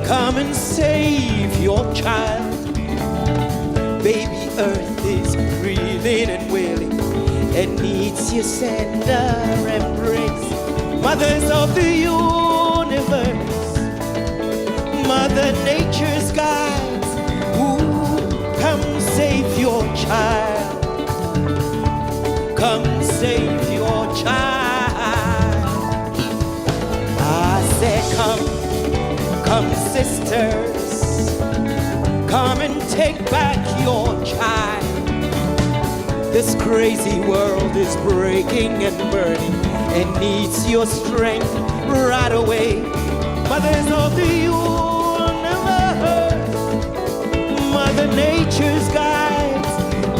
Come and save your child. Baby Earth is breathing and wailing and needs your tender embrace. Mothers of the universe, Mother Nature's guides, ooh, come save your child. Come save your child. I said come sisters, come and take back your child. This crazy world is breaking and burning and needs your strength right away. Mothers of the universe, Mother Nature's guides,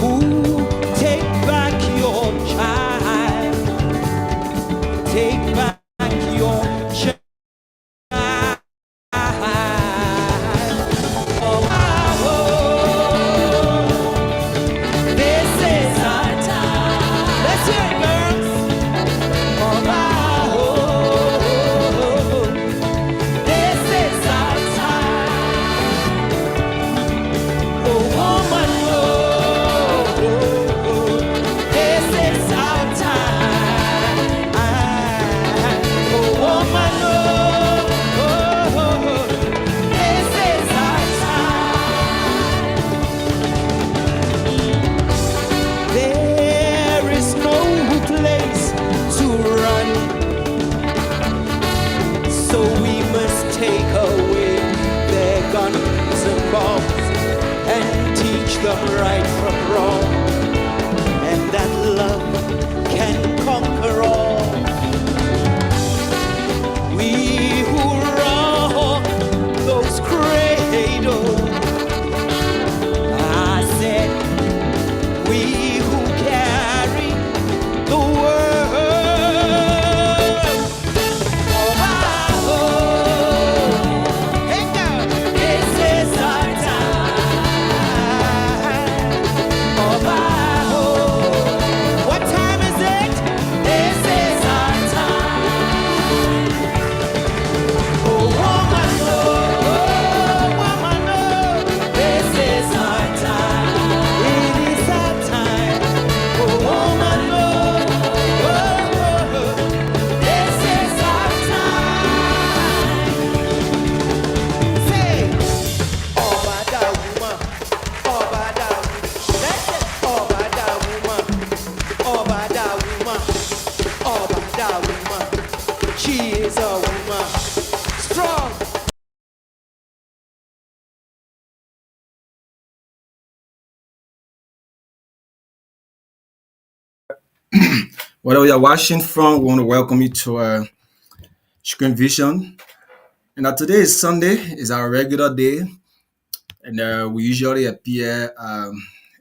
ooh, take back your child. Take back your child. Right from wrong, and that love can conquer all. We who rock those cradles, I said, we who carry the world. Oh, hey girl, this is our time. What time is it? This is our time. Oh, woman, this is our time. It is our time. Oh, woman, this is our time. Say, oh, bada woman, oh, bada woman. That's it, oh, bada woman. Oh, bada woman, oh, bada woman. She is a woman, strong. Wherever you're watching from, we want to welcome you to Screen Vision. And today is Sunday, is our regular day, and we usually appear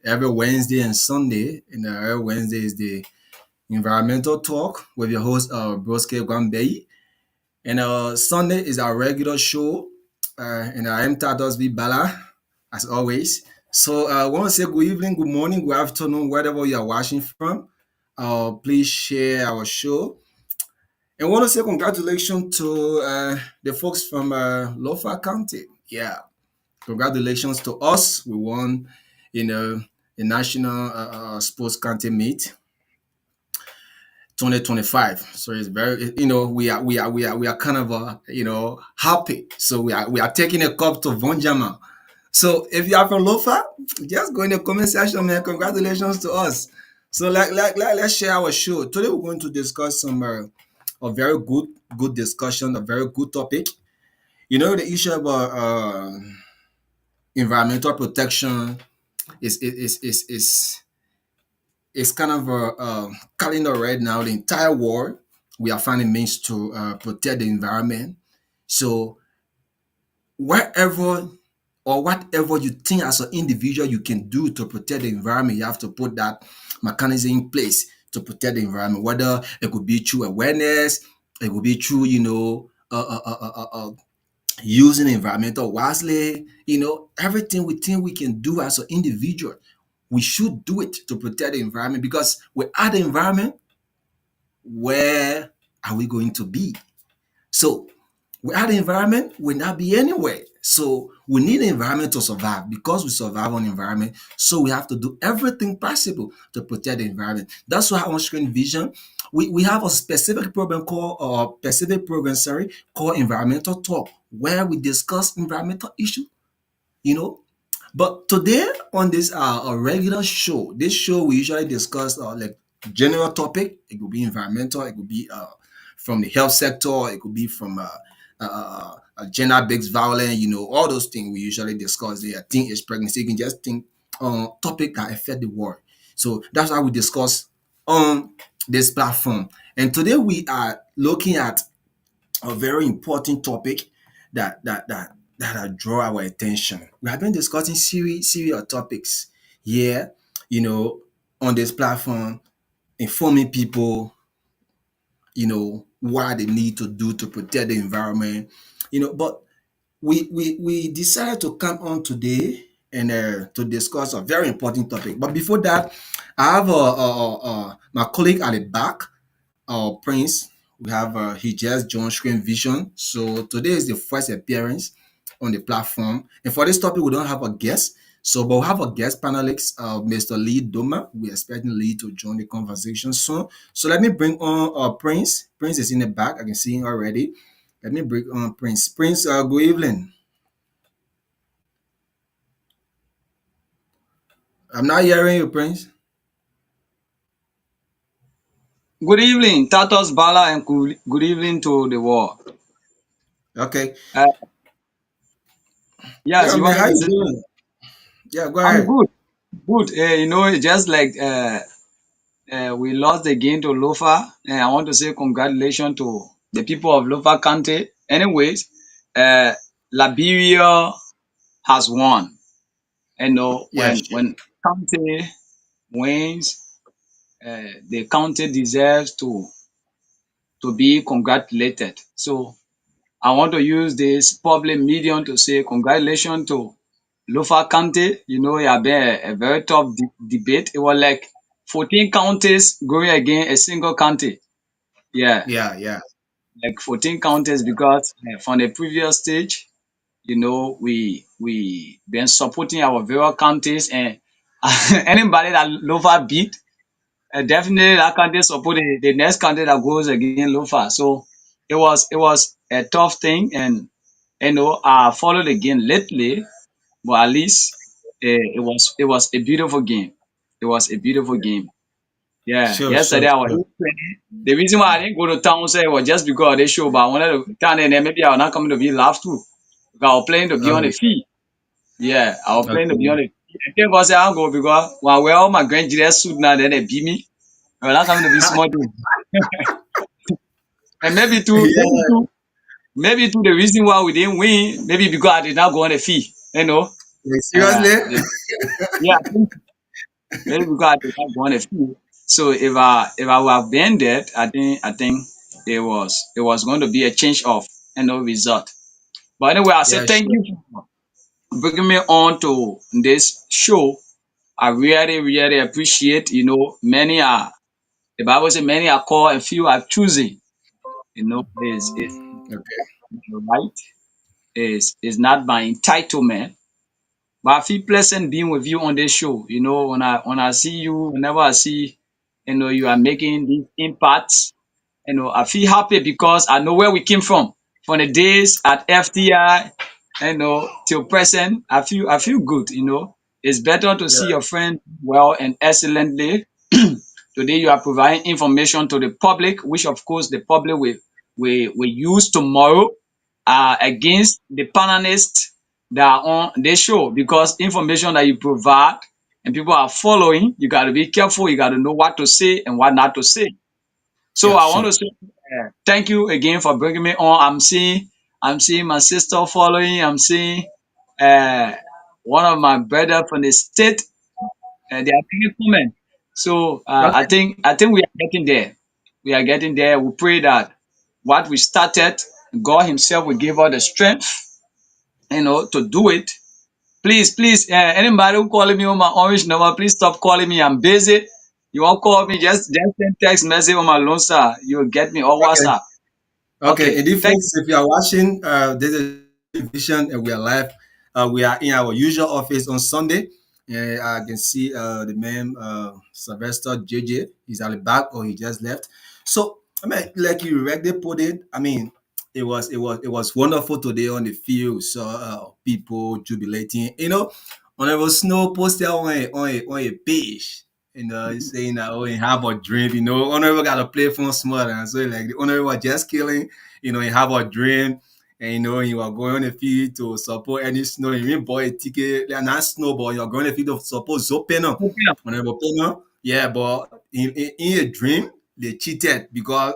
every Wednesday and Sunday. And every Wednesday is the environmental talk with your host, Broske Gwambei. And Sunday is our regular show, and I am Titus V. Ballah, as always. So I want to say good evening, good morning, good afternoon, wherever you are watching from. Please share our show. And I want to say congratulations to the folks from Lofa County. Yeah, congratulations to us. We won, the national sports county meet 2025. So it's very, we are kind of happy. So we are taking a cup to Vonjama. So if you are from Lofa, just go in the comment section, man. Congratulations to us. So let's share our show. Today we're going to discuss some a very good discussion, a very good topic. The issue about environmental protection is kind of a calendar right now. The entire world, we are finding means to protect the environment. So wherever or whatever you think as an individual you can do to protect the environment, you have to put that mechanism in place to protect the environment. Whether it could be through awareness, it could be through using environmental wisely. Everything we think we can do as an individual, we should do it to protect the environment, because without the environment, where are we going to be? So Without the environment, we'll not be anywhere. So we need the environment to survive. Because we survive on the environment, so we have to do everything possible to protect the environment. That's why on Screen Vision, we have a specific program called environmental talk, where we discuss environmental issues, you know. But today on this a regular show, this show we usually discuss like general topic. It could be environmental, it could be from the health sector, it could be from gender-based violence, all those things we usually discuss. The teenage pregnancy, you can just think topic that affect the world. So that's why we discuss on this platform. And today we are looking at a very important topic that draw our attention. We have been discussing series of topics here, on this platform, informing people, what they need to do to protect the environment, But we decided to come on today and to discuss a very important topic. But before that, I have my colleague at the back, Prince. We have he just joined Screen Vision. So today is the first appearance on the platform. And for this topic, we don't have a guest. So, but we have a guest panelist, Mr. Lee Doma. We're expecting Lee to join the conversation soon. So let me bring on Prince. Prince is in the back. I can see him already. Let me bring on Prince. Prince, good evening. I'm not hearing you, Prince. Good evening, Titus Ballah, and good evening to the world. Okay. Uh, yes, Yeah, you man, want me how to you say? doing? Yeah, go I'm ahead. good, good. Just like we lost the game to Lofa, and I want to say congratulations to the people of Lofa County. Anyways, uh, Liberia has won. Yes. When county wins, the county deserves to be congratulated. So I want to use this public medium to say congratulations to Lofa County. It has been a very tough debate. It was like 14 counties going against a single county. Yeah, Yeah, yeah. like 14 counties because from the previous stage, we been supporting our various counties and anybody that Lofa beat, definitely that county support the next county that goes against Lofa. So it was a tough thing, and I followed the game lately, but at least it was a beautiful game. It was a beautiful game. Yeah, Sure, sure, yesterday I was sure. training. The reason why I didn't go to town say was just because of the show, but I wanted to turn in there. Maybe I was not coming to be laughed too. Because I was playing to be Oh, on the field. Yeah, I was playing to be on okay. the field. And thank God say I go because when I wear all my grandchildren's suit now, then they beat me. I was not coming to be small dude. And Yeah, maybe too, the reason why we didn't win, maybe because I did not go on the field. You know, like, uh, seriously? the, yeah, maybe because I did not go on the field. So if I would have been there, I think it was going to be a change of result. But anyway, I say Yeah, thank sure. you for bringing me on to this show. I really, really appreciate. Many are the Bible says many are called and few are choosing. Is Okay. right. Is not by entitlement. But I feel pleasant being with you on this show. When I see you, whenever I see, you are making these impacts. I feel happy because I know where we came from the days at FTI, till present. I feel good. It's better to see Yeah, your friend well and excellently. Today you are providing information to the public, which of course the public will use tomorrow against the panelists that are on the show, because information that you provide and people are following, you got to be careful. You got to know what to say and what not to say. So yeah, I want sure. to say thank you again for bringing me on. I'm seeing my sister following. I'm seeing uh, one of my brother from the state. They are making comment. So Okay. I think we are getting there. We are getting there. We pray that what we started, God Himself will give us the strength, to do it. Please, anybody who calling me on my orange number, please stop calling me. I'm busy. You want call me? Just send text message on my loan, sir. You'll get me or Okay. WhatsApp. Okay, Okay, and if thank folks, if you are watching, this is Vision and we are live. We are in our usual office on Sunday. And I can see the man Sylvester JJ. He's at the back or he just left. So I mean, like you already put it, I mean, it was wonderful today on the field. So people jubilating. When there was snow posted on a page. He's saying that oh, he have a dream. Honorable got to play from smart, and so like the honorable just killing. You have a dream, and you are going on the field to support any snow. You mean boy a ticket, like not snowball. You're going on the field to support Zopeno. you. Honorable Peno, yeah, but in a dream they cheated because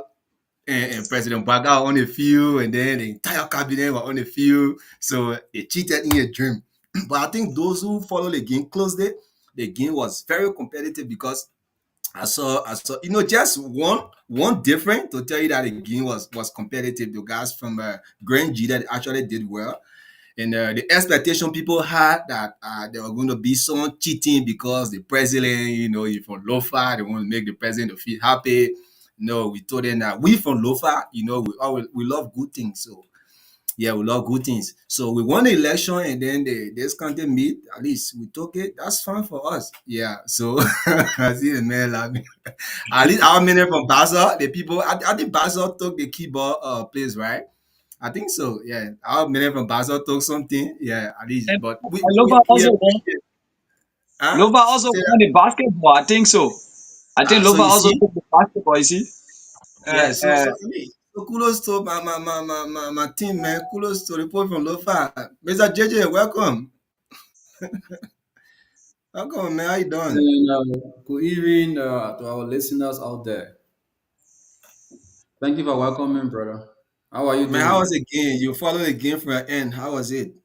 and President Baga on the field, and then the entire cabinet were on the field. So they cheated in a dream. But I think those who follow the game closely, the game was very competitive because I saw, just one different to tell you that the game was competitive. The guys from Grand G that actually did well, and the expectation people had that there were going to be some cheating because the president, you from Lofa, they want to make the president feel happy. No, we told them that we from Lofa, we love good things. So yeah, we love good things. So we won the election and then this country meet. At least we took it. That's fine for us. Yeah. So I see the man laughing. At least our many from Basel, the people, I think Basel took the keyboard place, right? I think so. Yeah. Our many from Basel took something. Yeah, at least. And But Lova we also won. appreciate. Huh? Lova also Say won that. the basketball. I think so. I think So Lova you also see? took the basketball. You see, Yeah, uh, so uh, I mean, so kudos to my team, man. Kudos to the people from Lofa. Mr. JJ, welcome. Welcome, man. How you doing? And good evening to our listeners out there. Thank you for welcoming, brother. How are you Man, how was doing? the game? You followed the game from your end. How was it?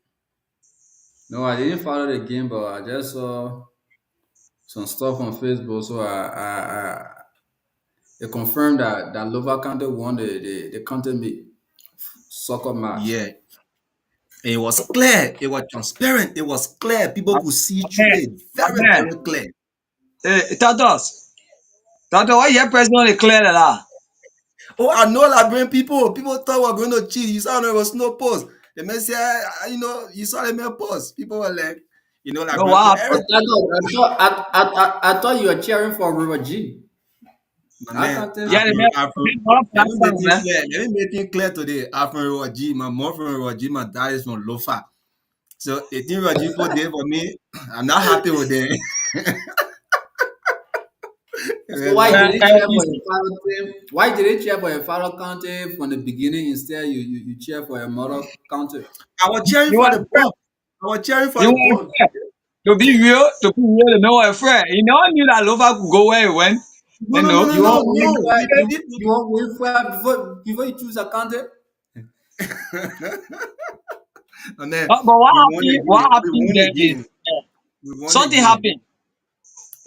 No, I didn't follow the game, but I just saw some stuff on Facebook. So it confirmed that Lova County won the county meet soccer match. Yeah. And it was clear. It was transparent. It was clear. People my could see my through man, it. my Very, man, very clear. Tatos, why your president declare that? Oh, I know Liberian people. People thought we were going to cheat. You saw there was no post. The man said, you saw the man post. People were like, No, Liberian what people, But happened? everything. I thought you were cheering for River G. My How man, can things Yeah, the be? man, Let that me make song, it man. clear. Let me make it clear today. I'm from Rawaji. My mom from Rawaji. My dad is from Lofa. So the thing Rawaji people did for me, I'm not happy with them. So Well, why like, did you cheer for Easy. your father team? Why did you cheer for your father county from the beginning? Instead, you cheer for your mother county. I was cheering You for want the boat. I was cheering for you the want boat. to be real, the man was afraid. He never knew that Lova could go where he went. No, You no, no, know, no, You no, want no. Wilfred, We you, did. you want Wilfred before you choose a county? And then but we won the what game. We happened won the then is game. We won the something game. happened.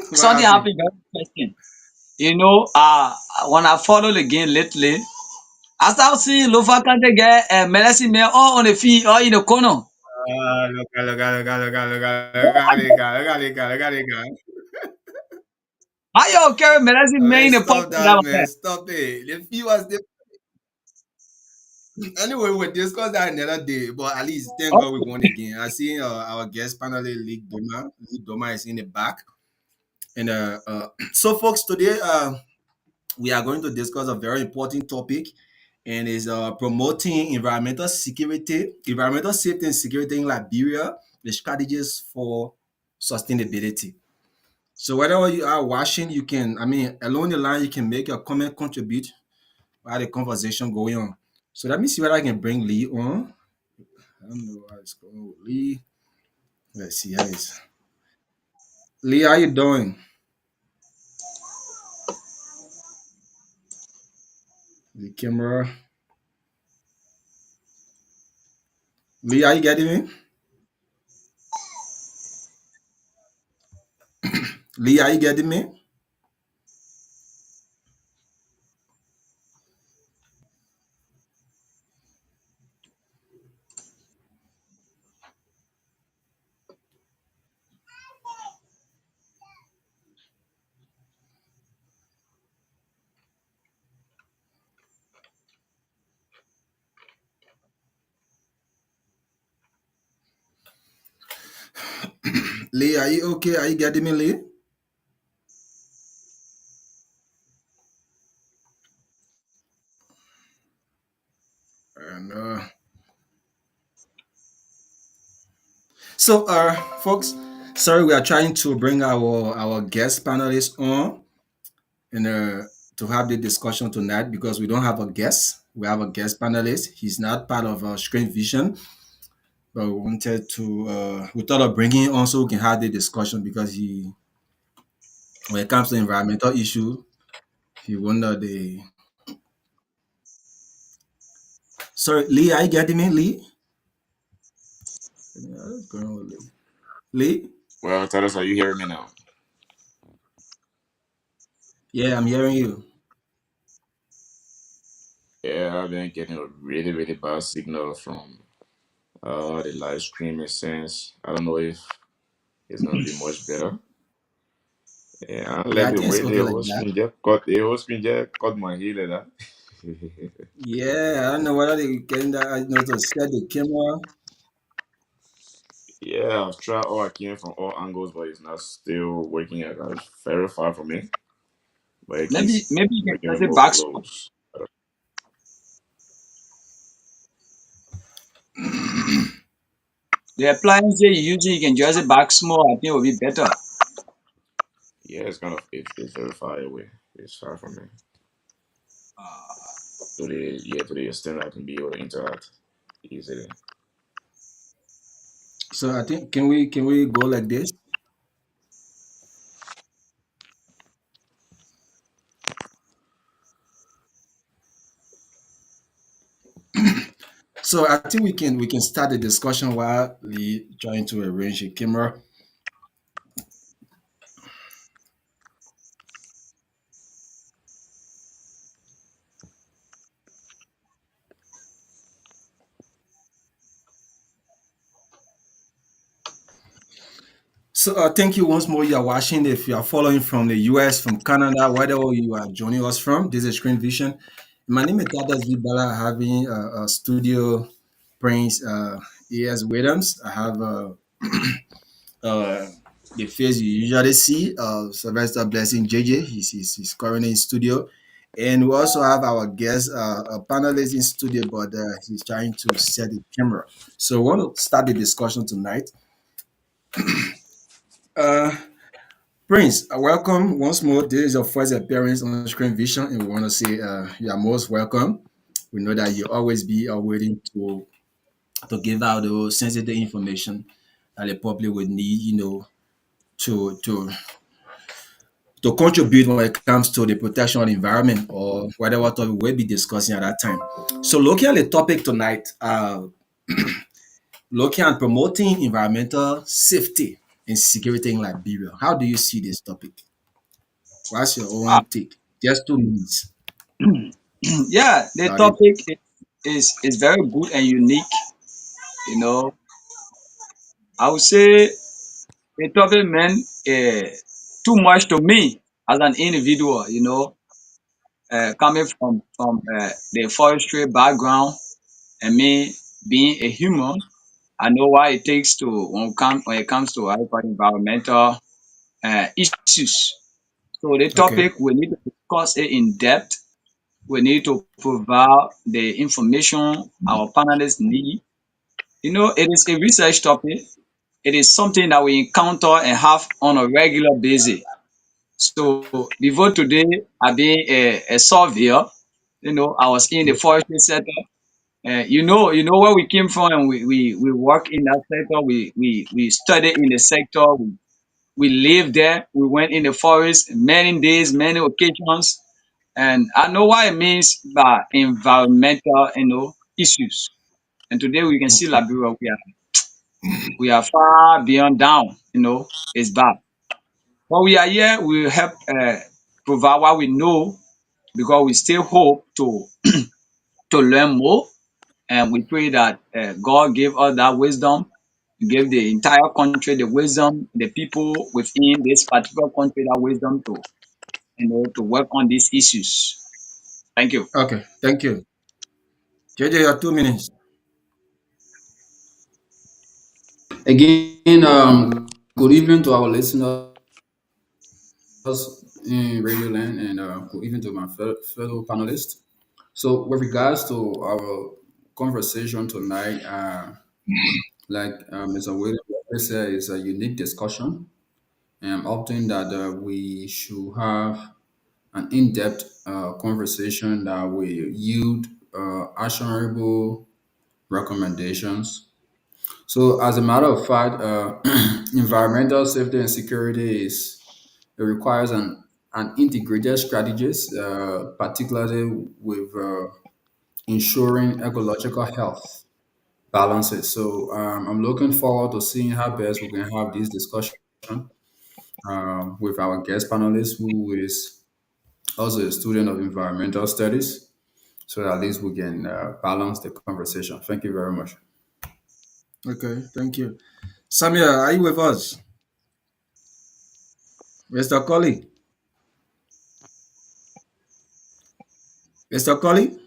What Something happened? happened very interesting. You know, when I follow the game lately, I start seeing Lofa Kante get Melesi man all on the field or in the corner. Look at the guy. How you carry Melesi man Man, in the pocket stop that that, man. man? Stop it. The fee was the anyway. We'll discuss that another day. But at least thank God we Okay. won again. I see our guest panelist League Doma. League Doma is in the back. And so folks, today we are going to discuss a very important topic, and is promoting environmental safety and security in Liberia, the strategies for sustainability. So wherever you are watching, you can, I mean, along the line, you can make a comment, contribute while the conversation going on. So let me see whether I can bring Lee on. I don't know how it's going with Lee. Let's see how it's. Lee, how you doing? The camera. Lee, are you getting me? Lee, are you getting me? Lee, are you okay? Are you getting me, Lee? And so, folks, sorry, we are trying to bring our guest panelists on and to have the discussion tonight because we don't have a guest. We have a guest panelist. He's not part of Screen Vision, but we wanted to. We thought of bringing him on so we can have the discussion because he, when it comes to environmental issue, he wonder the. Sorry, Lee, are you getting me, Lee? What's going on with Lee? Lee? Well, Titus, are you hearing me now? Yeah, I'm hearing you. Yeah, I've been getting a really, really bad signal from the live streaming sense. I don't know if it's gonna be much better. Yeah, Yeah, let I the think it's way okay like that. the whole spin jet cut my heel like that. Yeah, I don't know whether they can to set the camera. Yeah, I've tried all I can from all angles, but it's not still working. It's very far from me, but it keeps Maybe you can making me just say more back. close. The appliance you using, you can just say back small. I think it will be better. Yeah, it's very far away. It's far from me. To the extent I can be able to interact easily. So I think can we go like this? So I think we can start the discussion while Lee trying to arrange the camera. So thank you once more. You are watching. If you are following from the US, from Canada, wherever you are joining us from, this is Screen Vision. My name is Titus V. Ballah, having a studio Prince ES Williams. I have uh, the face you usually see, Sylvester Blessing JJ. He's currently in studio. And we also have our guest, a panelist in studio, but he's trying to set the camera. So we want to start the discussion tonight. Uh, Prince, welcome once more. This is your first appearance on Screen Vision, and we want to say you are most welcome. We know that you always be waiting to give out the sensitive information that the public would need, to contribute when it comes to the protection of the environment or whatever topic we'll be discussing at that time. So, looking at the topic tonight, looking at promoting environmental safety and security in Liberia. How do you see this topic? What's your Uh, own take? Just 2 minutes. yeah, the Got it. topic is very good and unique. You know, I would say the topic meant too much to me as an individual. Coming from the forestry background and me being a human, I know what it takes to when it comes to environmental issues. So the Okay. topic we need to discuss it in depth. We need to provide the information our panelists need. It is a research topic. It is something that we encounter and have on a regular basis. So before today, I've been a surveyor. I was in the forestry sector. You know where we came from, and we work in that sector. We study in the sector. We live there. We went in the forest many days, many occasions, and I know what it means by environmental, issues. And today we can see Okay. Liberia. We are far beyond down. It's bad. But we are here. We will help provide what we know because we still hope to learn more, and we pray that God give us that wisdom, give the entire country the wisdom, the people within this particular country that wisdom to work on these issues. Thank you. Okay. Thank you. JJ, you have 2 minutes. Again, Good evening to our listeners in Radio Land and good evening to my fellow panelists. So, with regards to our conversation tonight, like Mr. William said, it's a unique discussion. And I'm opting that we should have an in-depth conversation that will yield actionable recommendations. So, as a matter of fact, environmental safety and security is it requires an integrated strategies, particularly with ensuring ecological health balances. So, I'm looking forward to seeing how best we can have this discussion with our guest panelist, who is also a student of environmental studies, so at least we can balance the conversation. Thank you very much. Okay, thank you. Samuel, are you with us? Mr. Colley? Mr. Colley?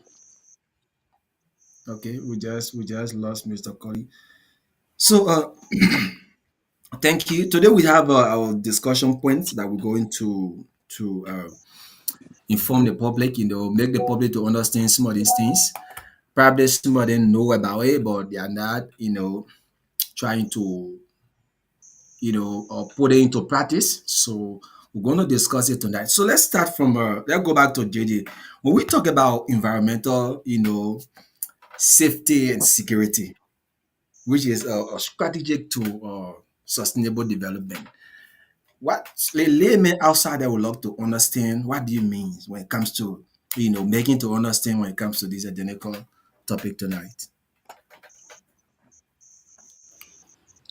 Okay, we just lost Mr. Colley. So thank you. Today we have our discussion points that we're going to inform the public, make the public to understand some of these things. Probably some of them know about it, but they are not, trying to, put it into practice. So we're going to discuss it tonight. So let's start from, let's go back to JD. When we talk about environmental, safety and security, which is a strategic to sustainable development. What laymen outside there would love to understand what do you mean when it comes to making to understand when it comes to this identical topic tonight.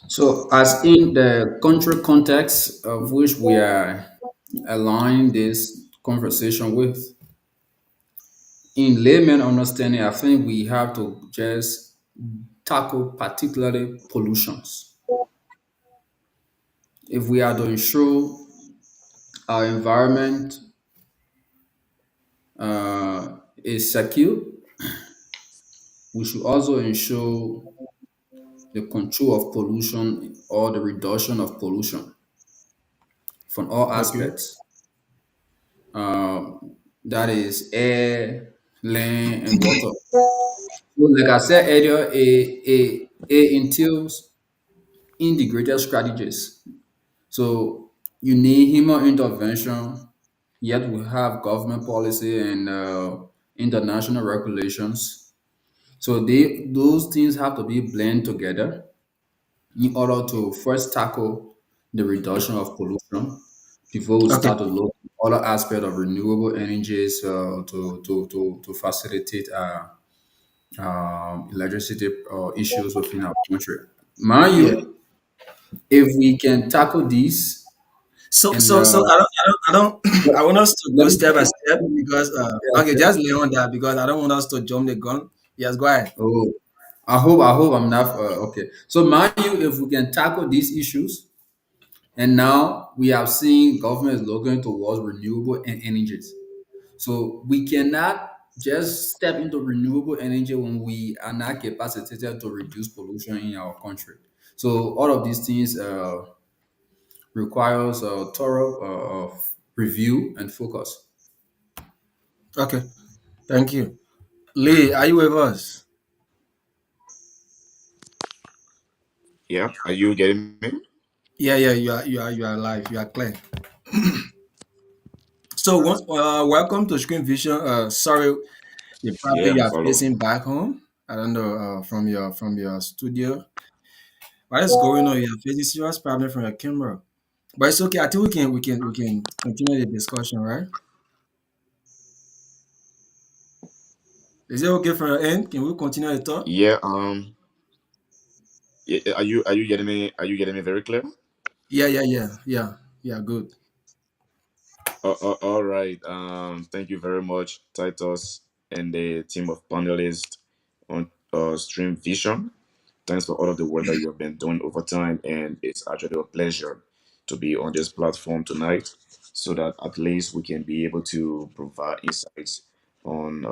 So, as in the country context of which we are aligning this conversation with, in layman understanding, I think we have to just tackle particularly pollutions. If we are to ensure our environment is secure, we should also ensure the control of pollution or the reduction of pollution from all Okay. aspects. That is air, land, and water. So, like I said earlier, it entails integrated strategies. So you need human intervention, yet we have government policy and international regulations. So those things have to be blend together in order to first tackle the reduction of pollution before we Okay. start to look at other aspects of renewable energies to facilitate electricity issues within our country. Mind Yeah. you, if we can tackle these So and so so I don't I want us to go let me, step by step because yeah, okay, okay. just lay on that because I don't want us to jump the gun. Yes, go ahead. Oh, I hope I'm not okay. So mind you, if we can tackle these issues, and now we have seen government is looking towards renewable energies. So we cannot just step into renewable energy when we are not capacitated to reduce pollution in our country. So all of these things requires a thorough review and focus. Okay. Thank you. Lee, are you with us? Yeah, are you getting me? Yeah, yeah, you are live. You are clear. So once welcome to Screen Vision. Sorry, you probably Yeah, you I'm are following. facing back home. I don't know from your studio. What is going on? You are facing serious problem from your camera. But it's okay. I think we can continue the discussion, right? Is it okay from your end? Can we continue the talk? Yeah, are you getting me? Are you getting me very clear? Yeah, yeah, yeah, yeah, yeah. Good. All right. Thank you very much, Titus, and the team of panelists on Stream Vision. Thanks for all of the work that you have been doing over time, and it's actually a pleasure to be on this platform tonight, so that at least we can be able to provide insights on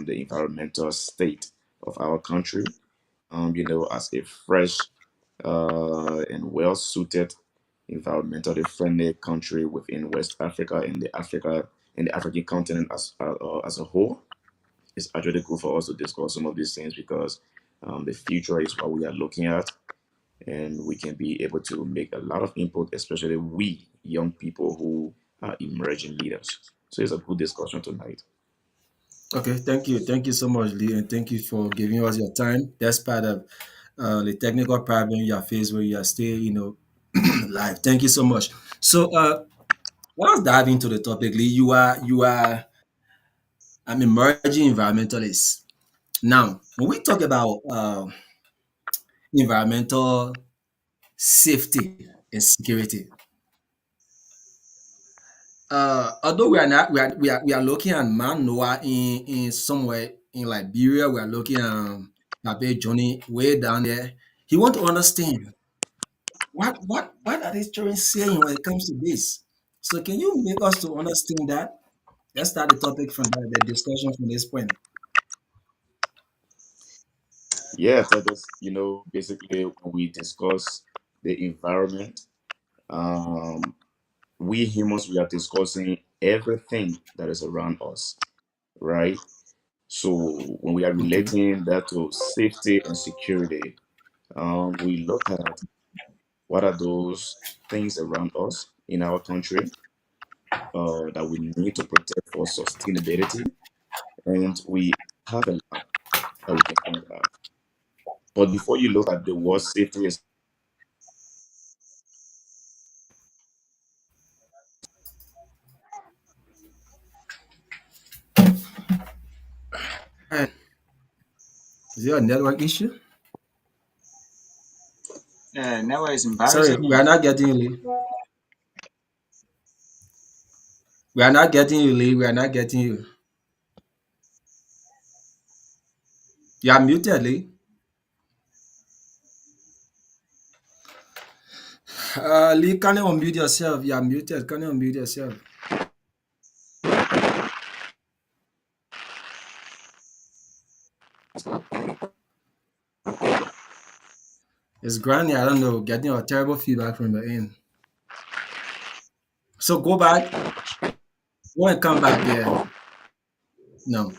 the environmental state of our country. As a fresh and well suited environmentally friendly country within West Africa and the African continent as a whole. It's actually good for us to discuss some of these things because the future is what we are looking at, and we can be able to make a lot of input, especially we young people who are emerging leaders. So it's a good discussion tonight. Okay, thank you so much, Lee, and thank you for giving us your time. That's part of the technical problem you are faced with. You are still, live. Thank you so much. So, let us dive into the topic, Lee. You are an emerging environmentalist. Now, when we talk about environmental safety and security, although we are looking at man Noah in somewhere in Liberia, we are looking at Babe Johnny way down there. He want to understand what are these children saying when it comes to this. So can you make us to understand that? Let's start the topic from the discussion from this point. Yeah, that is, basically when we discuss the environment, um, we humans, we are discussing everything that is around us, right? So when we are Okay. relating that to safety and security, we look at what are those things around us in our country that we need to protect for sustainability, and we have a lot that we can talk about. But before you look at the word safety, Alright. Is there a network issue? Never is Sorry, embarrassing we me. are not getting you. We are not getting you, Lee. We are not getting you. You are muted, Lee. Lee, can you unmute yourself? You are muted. Can you unmute yourself? It's Granny. I don't know. Getting a terrible feedback from your end. So go back. Go and come back. Yeah. No.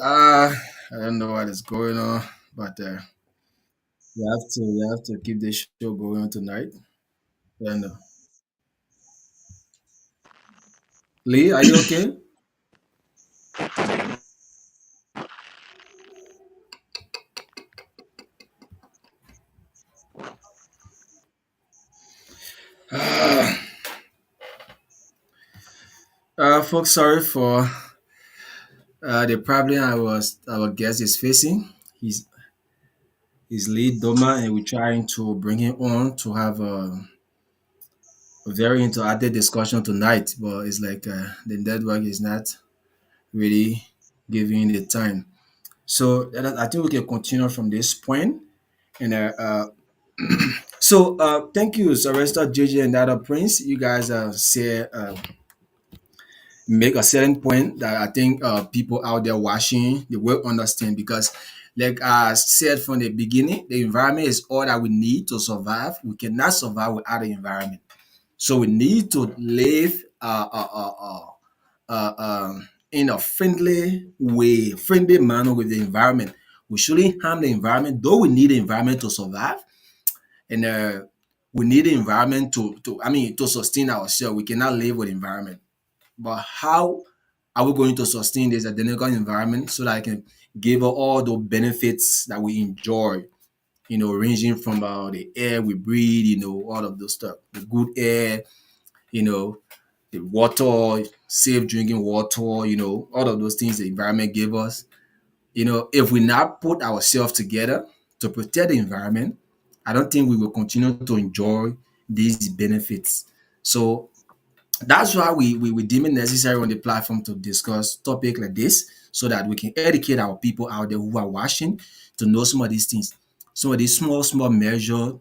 I don't know what is going on, but we have to keep this show going tonight. I don't know. Lee, are you okay? Folks, sorry for the problem our guest is facing. He's lead Doma, and we're trying to bring him on to have a very interactive discussion tonight. But it's like the network is not really giving the time. So I think we can continue from this point. And thank you, Sylvester, JJ, and Dada Prince. You guys say make a certain point that I think people out there watching they will understand because, like I said from the beginning, the environment is all that we need to survive. We cannot survive without the environment. So we need to live in a friendly way, friendly manner with the environment. We shouldn't harm the environment, though we need the environment to survive, and we need the environment to sustain ourselves. We cannot live with the environment. But how are we going to sustain this identical environment so that I can give us all the benefits that we enjoy? Ranging from the air we breathe, all of those stuff, the good air, you know, the water, safe drinking water, all of those things the environment gave us. If we not put ourselves together to protect the environment, I don't think we will continue to enjoy these benefits. So that's why we deem it necessary on the platform to discuss topic like this so that we can educate our people out there who are watching to know some of these things. Some of these small measures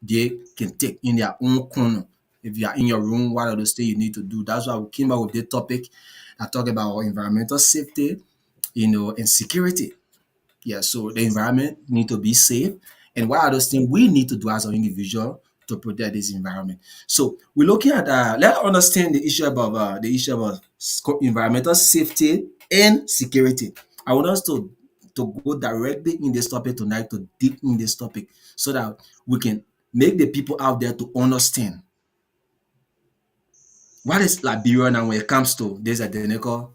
they can take in their own corner. If you are in your room, what are those things you need to do? That's why we came up with this topic. I talk about environmental safety, and security. Yeah, so the environment need to be safe, And what are those things we need to do as an individual to protect this environment? So we're looking at let's understand the issue about environmental safety and security. I want us to go directly in this topic tonight, to dig in this topic, so that we can make the people out there to understand what is Liberia now when it comes to this identical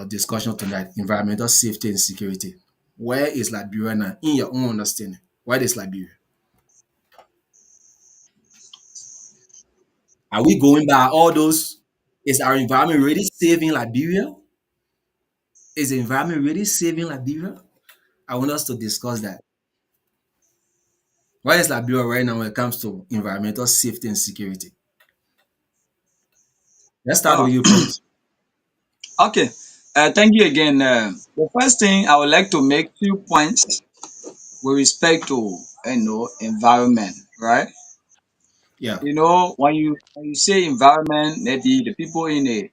discussion tonight: environmental safety and security. Where is Liberia now in your own understanding? What is Liberia? Are we going by all those? Is our environment really saving Liberia? Is the environment really saving Liberia? I want us to discuss that. Where is Liberia right now when it comes to environmental safety and security? Let's start with Well, you, Prince. okay. Thank you again. The first thing I would like to make 2 points with respect to environment, right? Yeah. When you say environment, maybe the people in the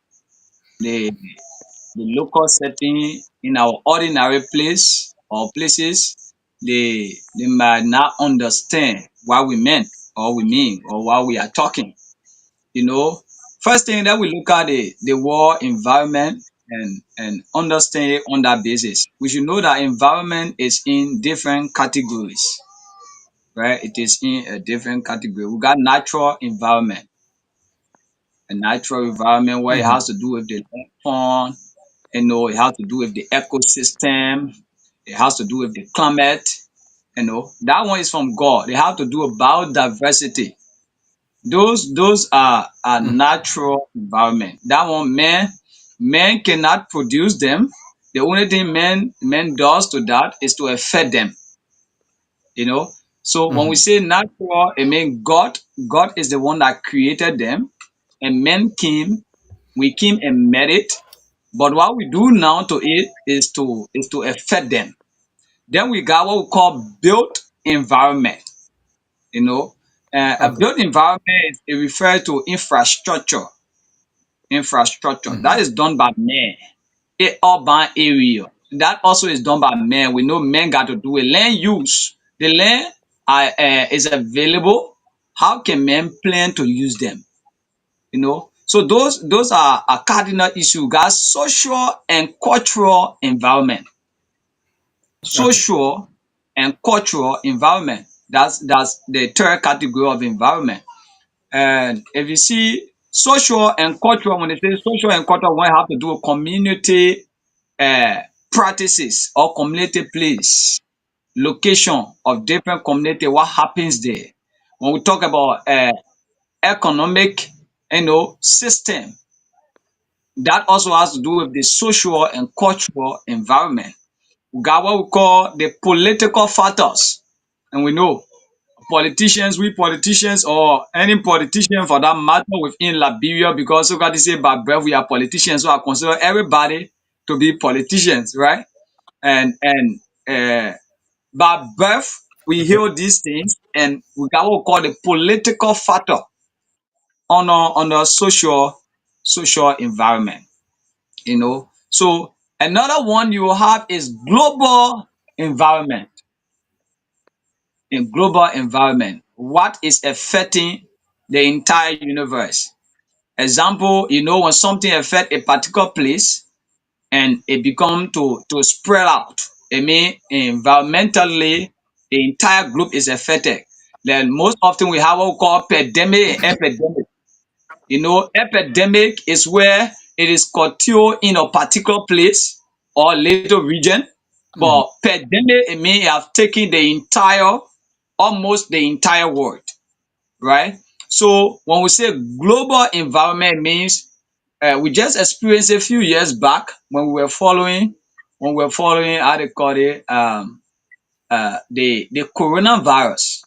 the local setting in our ordinary place or places, they might not understand what we meant or we mean or what we are talking. You know, first thing that we look at the word environment and understand it on that basis. We should know that environment is in different categories, right? It is in a different category. We got natural environment, a natural environment where it Mm-hmm. has to do with the land fauna, it has to do with the ecosystem, it has to do with the climate, that one is from God. They have to do with biodiversity. Those are Mm-hmm. natural environment. That one man cannot produce them. The only thing man does to that is to affect them. You know. So when we Mm-hmm. say natural, it means God is the one that created them, and men came, we came and made it. But what we do now to it is to affect them. Then we got what we call built environment. You know, a Okay. built environment it refers to infrastructure that Mm-hmm. is done by men. A urban area that also is done by men. We know men got to do it. Land use, the land is available. How can men plan to use them? So those are a cardinal issue. Got social and cultural environment. Okay. Social and cultural environment. That's the third category of environment. And if you see social and cultural, when they say social and cultural, one have to do with community uh, practices or community place, location of different community, what happens there. When we talk about economic, system, that also has to do with the social and cultural environment. We got what we call the political factors, and we know we politicians or any politician for that matter within Liberia, because so got to say by birth we are politicians, so I consider everybody to be politicians, right? And by birth we Okay. hear these things, and we got what we call the political factor on our social environment. So another one you have is global environment. In global environment, what is affecting the entire universe? Example, when something affect a particular place and it become to spread out, it mean environmentally the entire group is affected. Then most often we have what we call epidemic. Epidemic is where it is curtailed in a particular place or little region. Mm-hmm. But pandemic, it may have taken almost the entire world, right? So when we say global environment, means we just experienced a few years back when we were following how they call it, the coronavirus.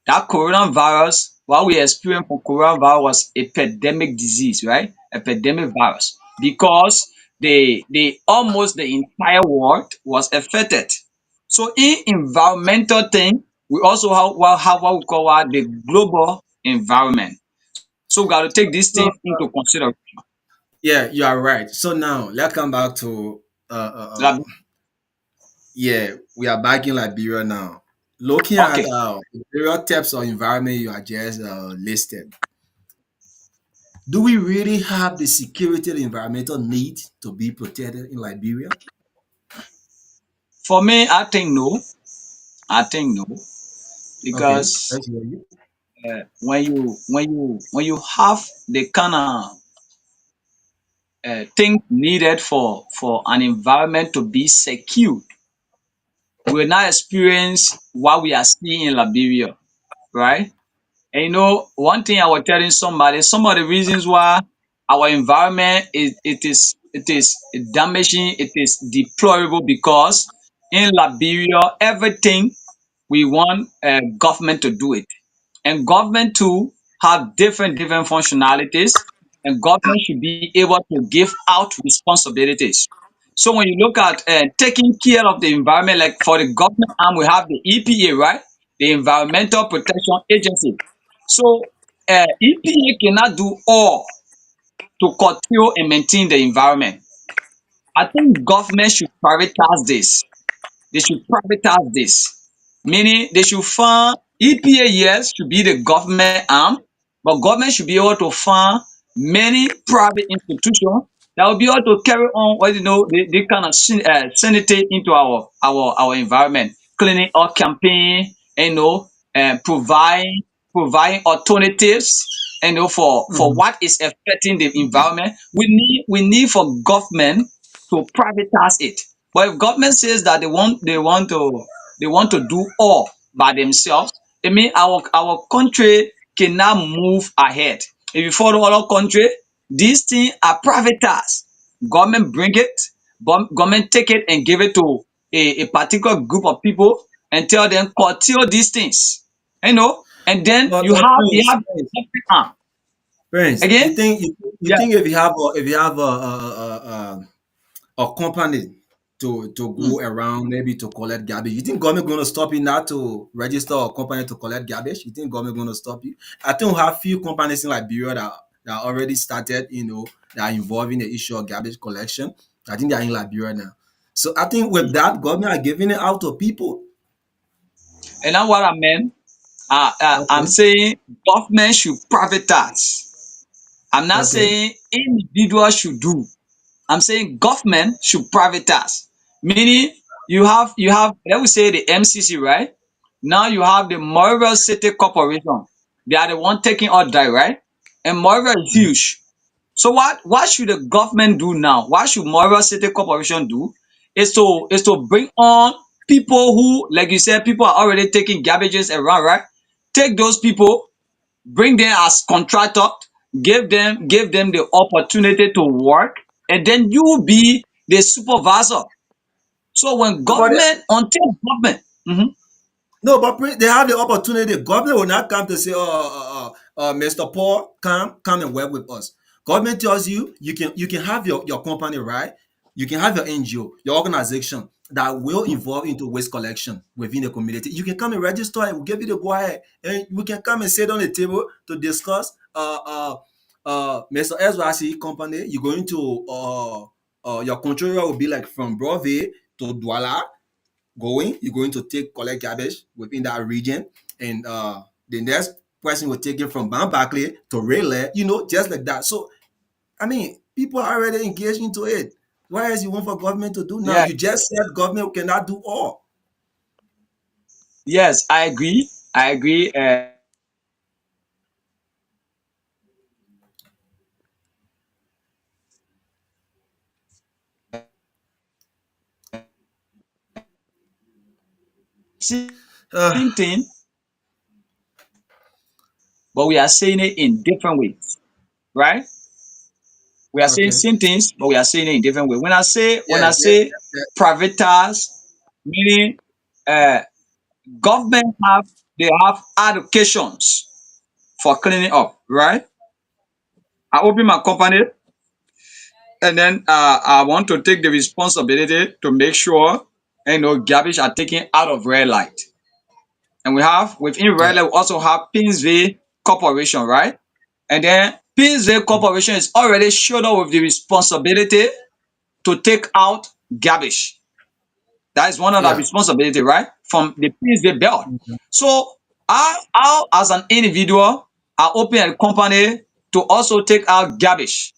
That coronavirus, what we experienced from coronavirus was epidemic disease, right? Epidemic virus. Because the almost the entire world was affected. So in environmental thing, we also have what we call the global environment. So we got to take these So things into consideration. yeah, you are right. So now let's come back to uh, uh, uh, Like, Yeah, we are back in Liberia now. Looking at Okay. the various types of environment you are just listed, do we really have the security and environmental need to be protected in Liberia? For me, I think no. I think no Okay, because let's hear you. when you have the kind of things needed for an environment to be secure, we will not experience what we are seeing in Liberia, right? And one thing I was telling somebody, some of the reasons why our environment is damaging, it is deplorable because in Liberia, everything we want government to do it. And government too have different functionalities, and government should be able to give out responsibilities. So when you look at taking care of the environment, like for the government arm, we have the EPA, right? The Environmental Protection Agency. So EPA cannot do all to curtail and maintain the environment. I think government should prioritize this. They should privatize this, meaning they should fund EPA, yes, should be the government arm, but government should be able to fund many private institutions that will be able to carry on what they kind of sanitate into our environment, cleaning up campaign, and providing alternatives, for Mhm. what is affecting the environment. We need for government to privatize it. But if government says that they want to do all by themselves, it means our country cannot move ahead. If you follow other country, these things are privatized. Government bring it, government take it and give it to a particular group of people and tell them curtail these things. And then But, you but have you Prince, have Prince, the government arm. Prince, you Again, think you yeah. think if you have a company to Mm. go around maybe to collect garbage. You think government going to stop you not to register a company to collect garbage? You think government going to stop you? I think we have few companies in Liberia that already started, that are involved in the issue of garbage collection. I think they are in Liberia now. So I think with that, government are giving it out to people. And now what I meant, I'm Okay. saying government should privatize. I'm not Okay. saying individuals should do. I'm saying government should privatize. Meaning you have let me say the MCC, right? Now you have the Moral City Corporation. They are the one taking all that, right? And Moral is Mhm. huge. So what should the government do now? What should Moral City Corporation do? Is to bring on people who, like you said, people are already taking garbages around, right? Take those people, bring them as contractor, give them the opportunity to work, and then you be the supervisor. So when No, but government, until government, No, but they have the opportunity. Government will not come to say, Mr. Paul, come and work with us. Government tells you can have your company, right? You can have your NGO, your organization that will involve into waste collection within the community. You can come and register and we'll give you the go ahead. And we can come and sit on the table to discuss Mr. SYC company. You're going to your controller will be like from Brove to Douala you're going to collect garbage within that region, and the next person will take it from Bambackley to Rayleigh, just like that. So, I mean, people are already engaged into it. What else you want for government to do now? yeah, You just said government cannot do all. yes, I agree. Same Uh, thing, but we are saying it in different ways, right? We are saying okay. same things, but we are saying it in different ways. When I Yes, yes, say yes. privatize, meaning uh, government they have allocations for cleaning up, right? I open my company, and then I want to take the responsibility to make sure garbage are taken out of red light. And we have within Yeah. red light we also have Pinsville Corporation, right? And then Pinsville Corporation is already showed up with the responsibility to take out garbage. That is one of the Yeah. responsibility, right? From the Prince they built. Mhm. So how as an individual, I open a company to also take out garbage.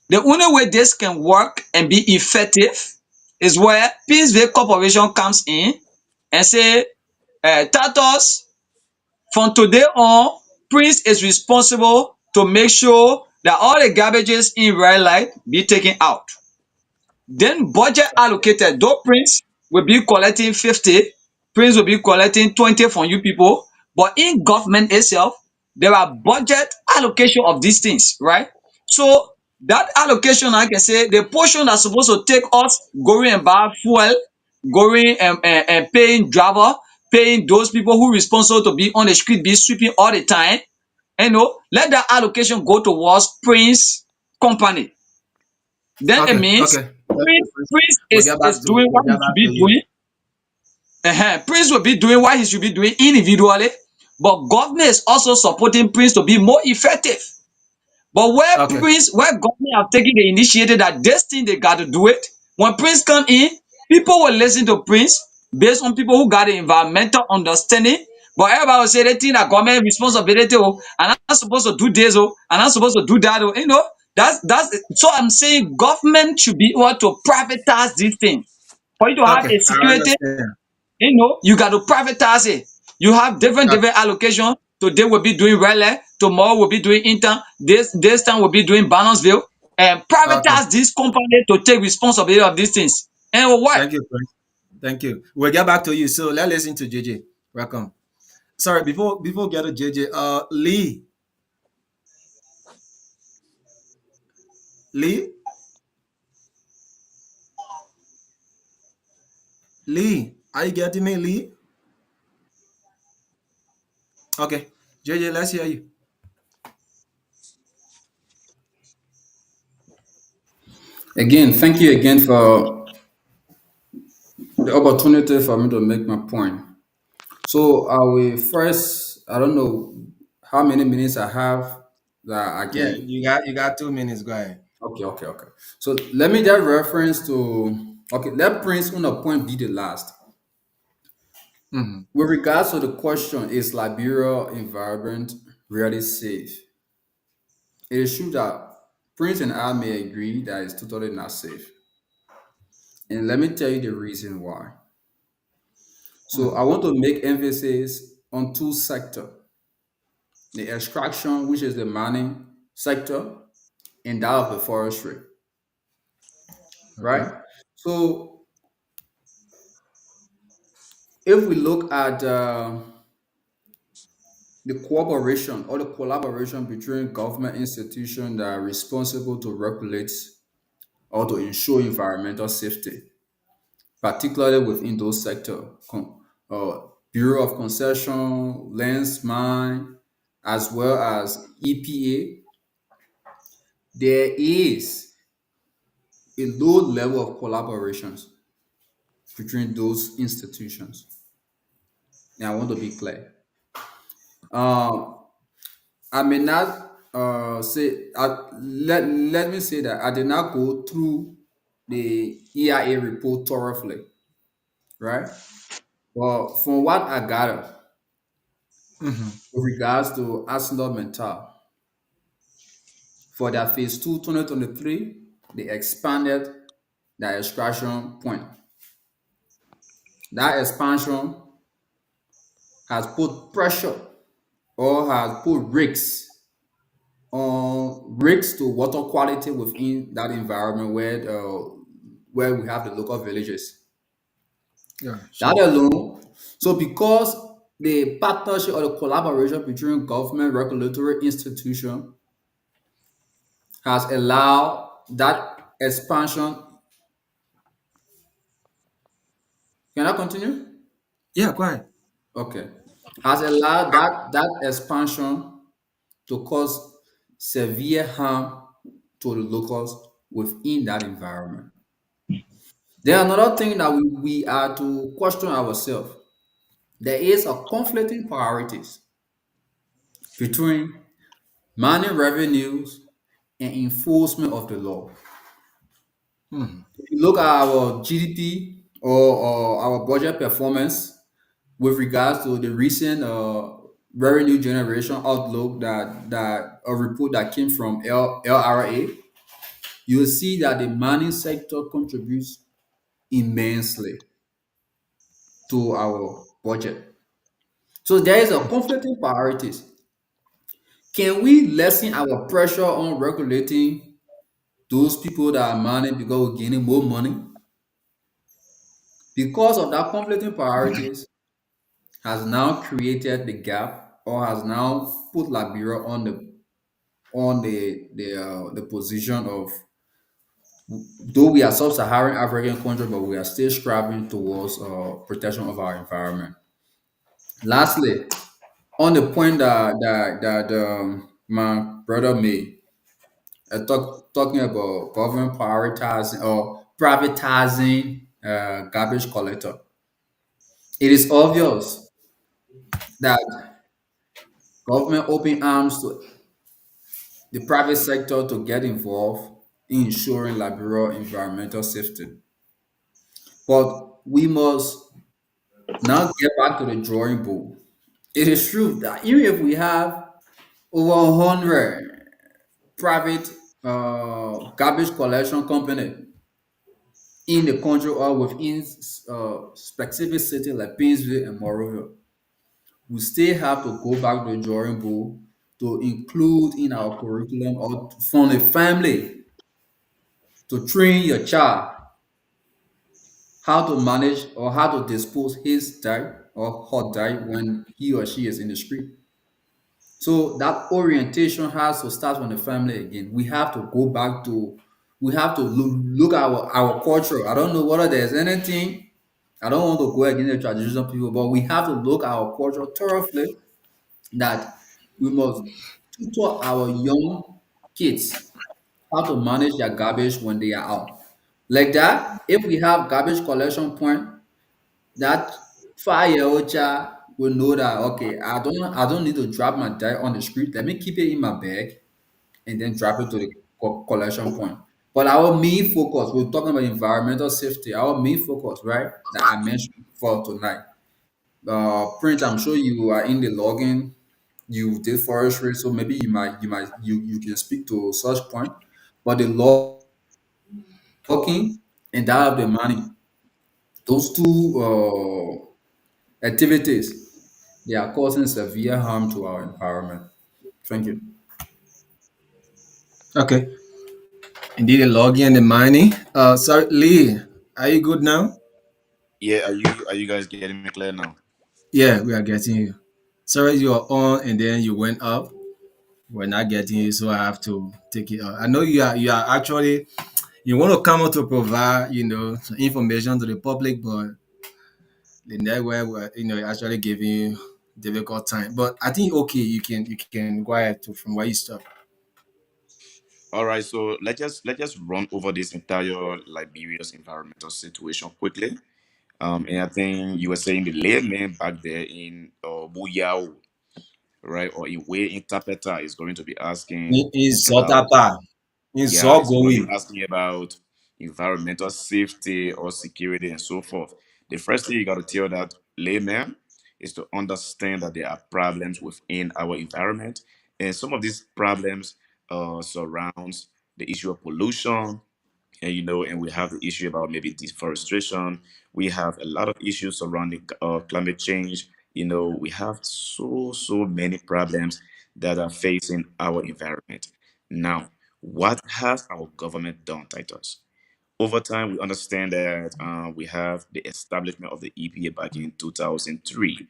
The only way this can work and be effective is where Peaceville Corporation comes in and say, Tatos, from today on, Prince is responsible to make sure that all the garbages in red light be taken out. Then budget allocated, though Prince will be collecting 50, Prince will be collecting 20 from you people. But in government itself, there are budget allocation of these things, right? So that allocation, I can say the portion that's supposed to take us going and buy fuel, going and paying driver, paying those people who responsible to be on the street, be sweeping all the time, let that allocation go towards Prince company. Then it Okay. means Okay. Thank you, Prince. Prince We'll is get back to doing we'll what he get should back to be you. doing. Prince will be doing what he should be doing individually, but government is also supporting Prince to be more effective. But Okay. where government have taken the initiative that this thing they got to do it, when Prince come in, people will listen to Prince based on people who got the environmental understanding. But everybody will say they think that government responsibility, oh, and I'm not supposed to do this, oh, and I'm supposed to do that, oh. That's so I'm saying government should be able to privatize this thing. For you to have Okay. a I security, understand. you got to privatize it. You have Okay. different allocation. Today we'll be doing Raleigh, tomorrow we'll be doing Inter, this time we'll be doing Balanceville, and Okay. privatize this company to take responsibility of these things. And it will work. Thank you, Prince. Thank you. We'll get back to you. So let's listen to JJ. Welcome. Sorry, before we get to JJ, Lee, Lee, are you getting me, Lee? Okay. JJ, let's hear you. Again, thank you again for the opportunity for me to make my point. So I will first, I don't know how many minutes I have that I Yeah, can. you got 2 minutes. Go ahead. Okay. So let me just reference to, okay, let Prince on a point be the last. Mm-hmm. With regards to the question, is Liberia environment really safe? It is true that Prince and I may agree that it's totally not safe. And let me tell you the reason why. So I Mm-hmm. want to make emphasis on two sectors: the extraction, which is the mining sector, and that of the forestry, Okay. right? So if we look at the cooperation or the collaboration between government institutions that are responsible to regulate or to ensure environmental safety, particularly within those sectors, Bureau of Concession, Lands Mine, as well as EPA, there is a low level of collaborations between those institutions. And I want to be clear. Uh, I may not let me say that I did not go through the EIA report thoroughly, right? But from what I gathered Mm-hmm. with regards to ArcelorMittal, for their phase 2 2023, they expanded their extraction point. That expansion has put pressure or has put risks to water quality within that environment where we have the local villages. Yeah, That sure. alone, so because the partnership or the collaboration between government regulatory institution has allowed that expansion. Can I continue? Yeah, go ahead. Okay. Has allowed that expansion to cause severe harm to the locals within that environment. Then another thing that we are to question ourselves. There is a conflicting priorities between mining revenues and enforcement of the law. Mm-hmm. If you look at our GDP or our budget performance with regards to the recent revenue generation outlook, that a report that came from LRA, you'll see that the mining sector contributes immensely to our budget. So there is a conflicting priorities. Can we lessen our pressure on regulating those people that are mining because we're gaining more money? Because of that conflicting priorities has now created the gap, or has now put Liberia on the position of, though we are sub-Saharan African country, but we are still striving towards protection of our environment. Lastly, on the point that my brother made, talking about government prioritizing or privatizing garbage collector, it is obvious that government open arms to the private sector to get involved in ensuring Liberia environmental safety. But we must now get back to the drawing board. It is true that even if we have over 100 private garbage collection company in the country or within specific cities like Painesville and Monrovia, we still have to go back to the drawing board to include in our curriculum, or from the family, to train your child how to manage or how to dispose his dye or her dye when he or she is in the street. So that orientation has to start from the family again. We have to go back to, we have to look at our culture. I don't know whether there's anything, I don't want to go against the traditional people, but we have to look at our culture thoroughly, that we must tutor our young kids how to manage their garbage when they are out. Like that, if we have garbage collection point, that 5-year-old child will know that, okay, I don't need to drop my dye on the street. Let me keep it in my bag and then drop it to the collection point. But our main focus, we're talking about environmental safety. Our main focus, right, that I mentioned for tonight. Prince, I'm sure you are in the logging. You did forestry, so maybe you can speak to such point. But the logging and that of the money, those two activities, they are causing severe harm to our environment. Thank you. Okay. Indeed, the logging and the mining. Sorry, Lee, are you good now? Yeah, are you guys getting me clear now? Yeah, we are getting you. Sorry, you are on and then you went up. We're not getting you, so I have to take it out. I know you are actually you want to come out to provide some information to the public, but the network actually giving you difficult time. But I think okay, you can go ahead to from where you stop. All right, so let's just run over this entire Liberia's environmental situation quickly. And I think you were saying the layman back there in Buyao, right, or in way interpreter is going to be asking about, Izotapa, yeah, it's going to Izogowi. be asking about environmental safety or security and so forth. The first thing you got to tell that layman is to understand that there are problems within our environment, and some of these problems surrounds the issue of pollution, and we have the issue about maybe deforestation. We have a lot of issues surrounding climate change. We have so many problems that are facing our environment. Now, what has our government done, Titus? Over time, we understand that we have the establishment of the EPA back in 2003.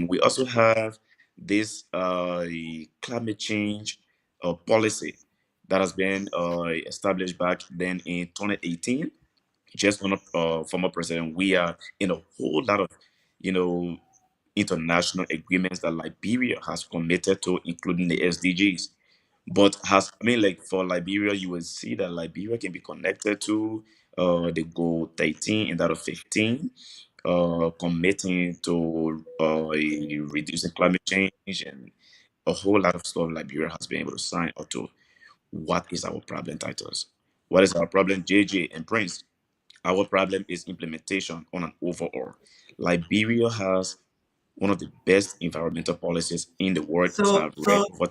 We also have this climate change policy that has been established back then in 2018, just under former President. We are in a whole lot of, you know, international agreements that Liberia has committed to, including the SDGs. But I mean, like for Liberia, you will see that Liberia can be connected to the goal 13 and that of 15, committing to reducing climate change and a whole lot of stuff Liberia has been able to sign up to. What is our problem, Titles? What is our problem, JJ and Prince? Our problem is implementation on an overall. Liberia has one of the best environmental policies in the world, as So I've read so over.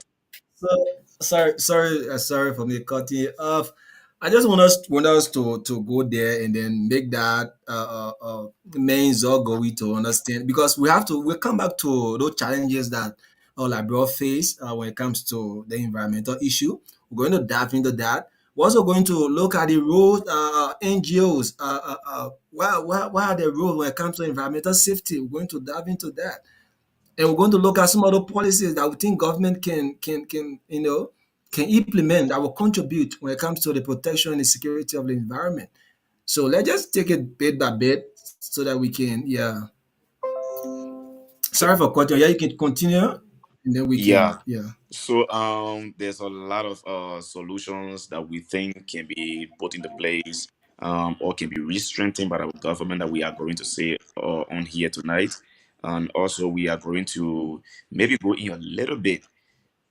So sorry for me cutting you off. I just want us to go there and then make that main Zogo to understand, because we'll come back to those challenges that Liberia face when it comes to the environmental issue. We're going to dive into that. We're also going to look at the role NGOs. What are the rules when it comes to environmental safety? We're going to dive into that, and we're going to look at some other policies that we think government can can implement that will contribute when it comes to the protection and the security of the environment. So let's just take it bit by bit so that we can, yeah. So Sorry for cutting. Yeah, you can continue, and then we yeah, can, yeah. so there's a lot of solutions that we think can be put into place, or can be re-strengthened by our government that we are going to say on here tonight, and also we are going to maybe go in a little bit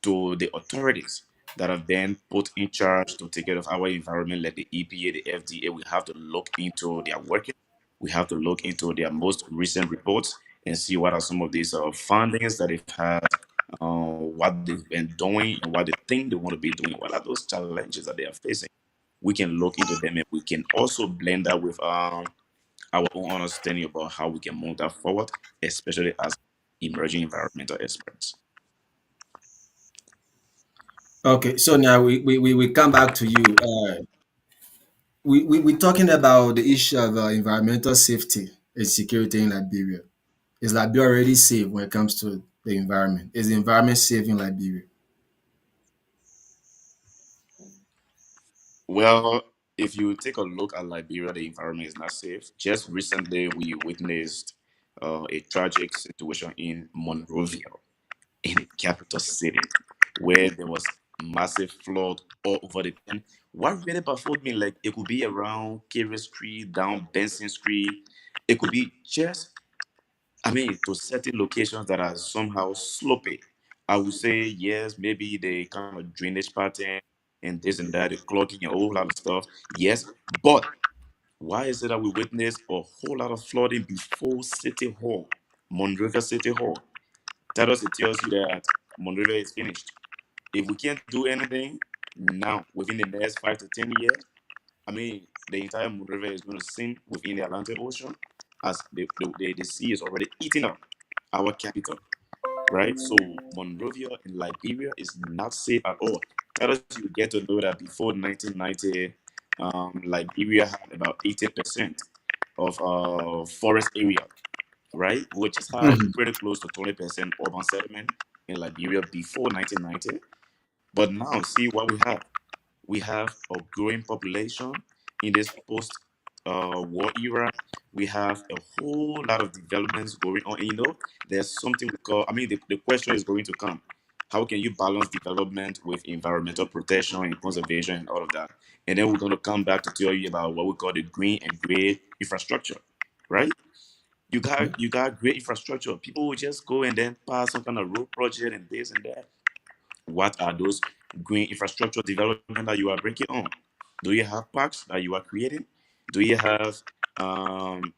to the authorities that have been put in charge to take care of our environment, like the EPA, the FDA. We have to look into their working. We have to look into their most recent reports and see what are some of these findings that they've had, what they've been doing, and what they think they want to be doing. What are those challenges that they are facing? We can look into them, and we can also blend that with our own understanding about how we can move that forward, especially as emerging environmental experts. Okay, so now we come back to you. We're talking about the issue of environmental safety and security in Liberia. Is Liberia already safe when it comes to the environment? Is the environment safe in Liberia? Well, if you take a look at Liberia, the environment is not safe. Just recently, we witnessed a tragic situation in Monrovia, in the capital city, where there was massive flood all over the town. What really baffled me, like it could be around Carey Street, down Benson Street. It could be just, I mean, to certain locations that are somehow slopey. I would say yes, maybe the kind of drainage pattern and this and that, the clogging, a whole lot of stuff. Yes, but why is it that we witness a whole lot of flooding before City Hall, Monrovia City Hall? That us, it tells you that Monrovia is finished. If we can't do anything now within the next 5 to 10 years, I mean, the entire Monrovia is going to sink within the Atlantic Ocean, as the sea is already eating up our capital, right? So Monrovia in Liberia is not safe at all. That is, you get to know that before 1990, Liberia had about 80% of forest area, right? We just had Mhm. pretty close to 20% urban settlement in Liberia before 1990. But now, see what we have. We have a growing population in this post war era. We have a whole lot of developments going on. And there's something we call, I mean, the question is going to come. How can you balance development with environmental protection and conservation and all of that? And then we're going to come back to tell you about what we call the green and gray infrastructure, right? You got great infrastructure. People will just go and then pass some kind of road project and this and that. What are those green infrastructure development that you are bringing on? Do you have parks that you are creating? Do you have um,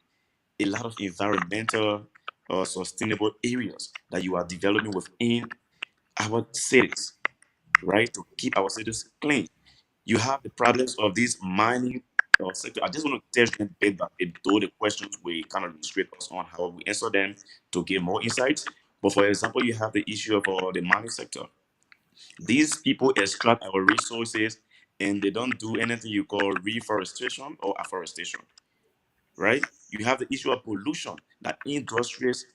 a lot of environmental or sustainable areas that you are developing within our cities, right? To keep our cities clean. You have the problems of this mining sector. I just want to tell you bit by bit, though the questions we kind of restrict us on how we answer them to give more insights. But for example, you have the issue of the mining sector. These people extract our resources and they don't do anything you call reforestation or afforestation, right? You have the issue of pollution that industries,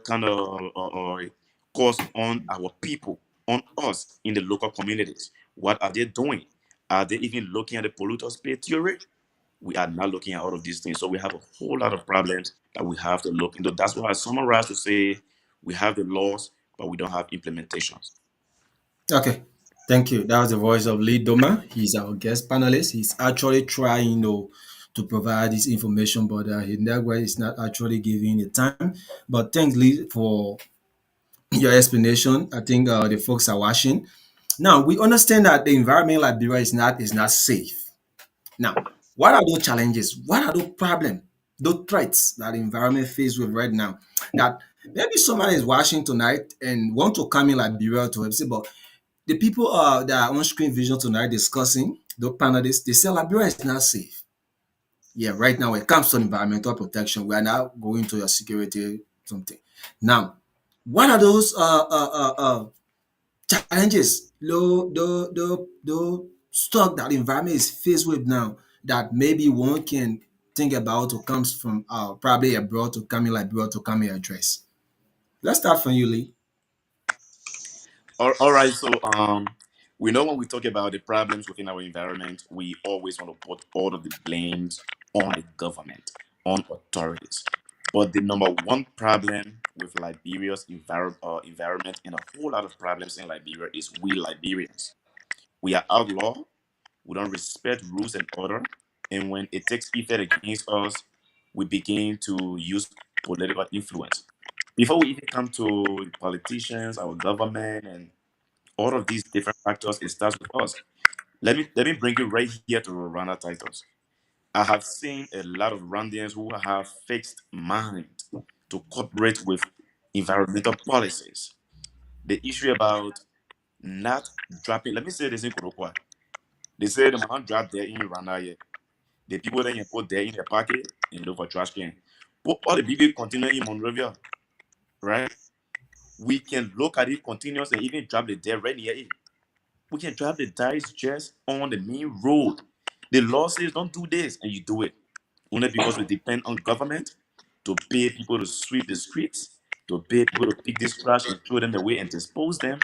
kind of cause on our people, on us in the local communities. What are they doing? Are they even looking at the polluters pay theory? We are not looking at all of these things. So we have a whole lot of problems that we have to look into. That's why I summarize to say we have the laws, but we don't have implementations. Okay, thank you. That was the voice of Lee Doma. He's our guest panelist. He's actually trying, to provide this information, but in that way, he's not actually giving the time. But thanks, Lee, for your explanation. I think the folks are watching. Now we understand that the environment in Liberia is not safe. Now, What are those challenges? What are those problems? Those threats that the environment faces with right now? That maybe somebody is watching tonight and want to come in Liberia to help. Say, but the people that are on screen vision tonight discussing the panelists, they say Liberia is not safe. Yeah, right now when it comes to environmental protection, we are now going to your security something. Now, what are those challenges, the stuff that the environment is faced with now that maybe one can think about or comes from probably abroad to come in Liberia to come and address? Let's start from you, Lee. All right. So, we know when we talk about the problems within our environment, we always want to put all of the blames on the government, on authorities. But the number one problem with Liberia's environment and a whole lot of problems in Liberia is we Liberians. We are outlaw. We don't respect rules and order. And when it takes effect against us, we begin to use political influence. Before we even come to politicians, our government, and all of these different factors, it starts with us. Let me bring you right here to Rwanda titles. I have seen a lot of Rwandians who have fixed mind to cooperate with environmental policies. The issue about not dropping, let me say this in Kurokwa. They say the man drop there in Rwanda here. The people then you put there in the pocket and look for trash can. Put all the big container in Monrovia, right? We can look at it continuous and even drop it there right near it. We can drop the dice just on the main road. The law says don't do this, and you do it. Only because we depend on government to pay people to sweep the streets, to pay people to pick this trash and throw them away and dispose them.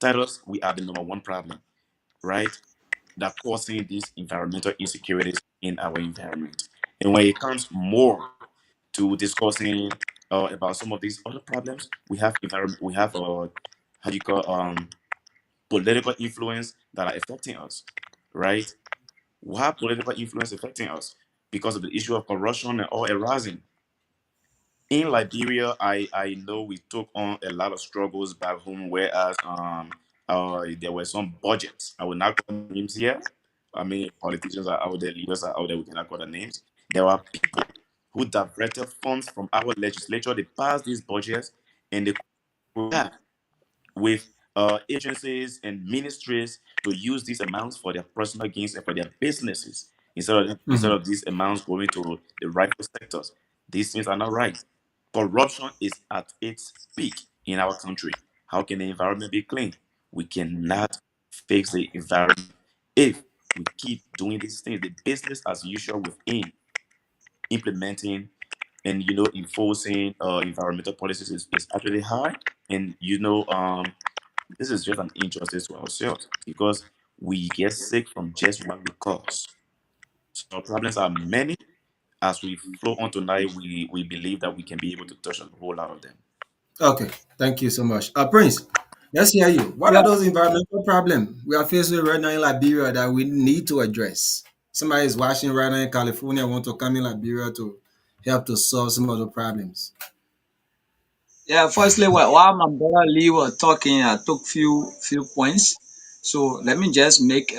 Tell us we are the number one problem, right? That causing these environmental insecurities in our environment. And when it comes more to discussing about some of these other problems, we have environment, we have how do you call political influence that are affecting us, right? Why political influence affecting us? Because of the issue of corruption and all arising. In Liberia, I know we took on a lot of struggles back home, whereas there were some budgets. I will not call names here. I mean, politicians are out there, leaders are out there. We cannot call the names. There are people who diverted funds from our legislature. They passed these budgets, and they could with agencies and ministries to use these amounts for their personal gains and for their businesses instead Mhm. of these amounts going to the rightful sectors. These things are not right. Corruption is at its peak in our country. How can the environment be clean? We cannot fix the environment if we keep doing these things. The business as usual within implementing and enforcing environmental policies is actually hard. And this is just an injustice to ourselves because we get sick from just what we cause. So our problems are many. As we flow on tonight, we believe that we can be able to touch a whole lot of them. Okay, thank you so much. Prince, let's hear you. What Yeah, are those environmental problems we are faced with right now in Liberia that we need to address? Somebody is watching right now in California, want to come in Liberia to help to solve some of the problems. yeah. Firstly, while my brother Lee was talking, I took few points. So let me just make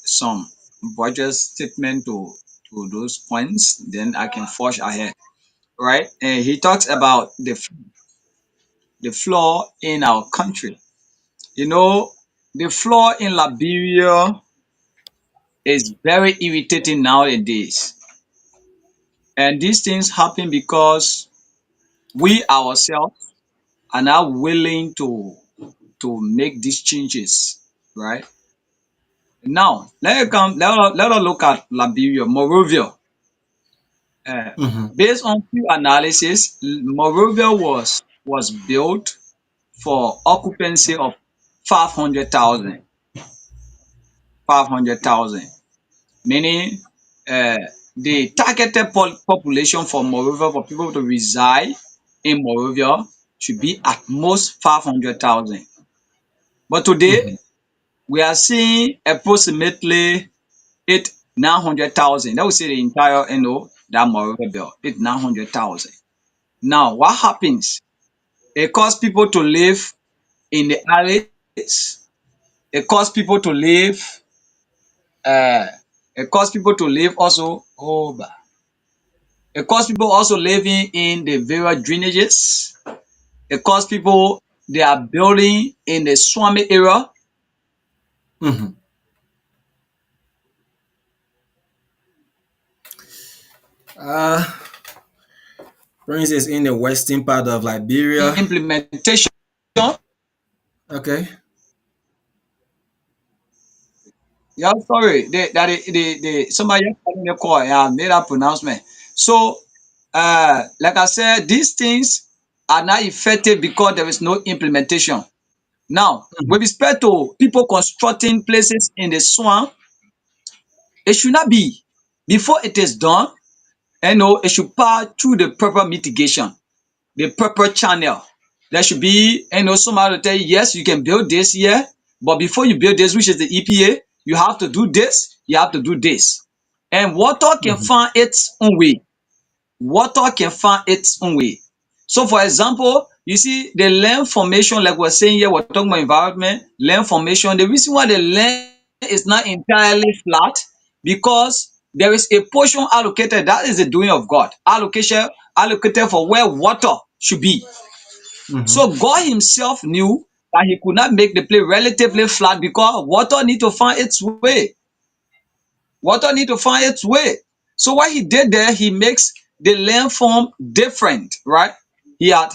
some budget statement to those points. Then I can forge ahead. Right? And he talks about the flaw in our country. You know, the flaw in Liberia is very irritating nowadays. And these things happen because we ourselves are now willing to make these changes, right? Now, let us look at Liberia, Morovia. Uh, Mm-hmm. Based on few analysis, Morovia was built for occupancy of 500,000, 500,000, meaning uh, the targeted population for Morovia for people to reside in Morovia should be at most 500,000. But today Mm-hmm. we are seeing approximately 900,000. That would say the entire that Morovia bill, 900,000. Now what happens? It causes people to live in the alleys. It causes people to live It cause people to live also. Oh, it cause people also living in the various drainages. It cause people they are building in the swammy area. Mhm. Uh, for instance, in the western part of Liberia. Implementation. Okay. Yeah, sorry. Somebody just called me the call. Yeah, I made that pronouncement. So, like I said, these things are not effective because there is no implementation. Now, Mhm. with respect to people constructing places in the swamp, it should not be. Before it is done, it should pass through the proper mitigation, the proper channel. There should be, somebody to tell you, yes, you can build this here, but before you build this, which is the EPA, you have to do this, you have to do this. And water can Mhm. find its own way. Water can find its own way. So, for example, you see the land formation, like we're saying here, we're talking about environment, land formation. The reason why the land is not entirely flat because there is a portion allocated. That is the doing of God. Allocation allocated for where water should be. Mhm. So God Himself knew that He could not make the place relatively flat because water need to find its way. Water need to find its way. So what he did there, he makes the landform different, right? He has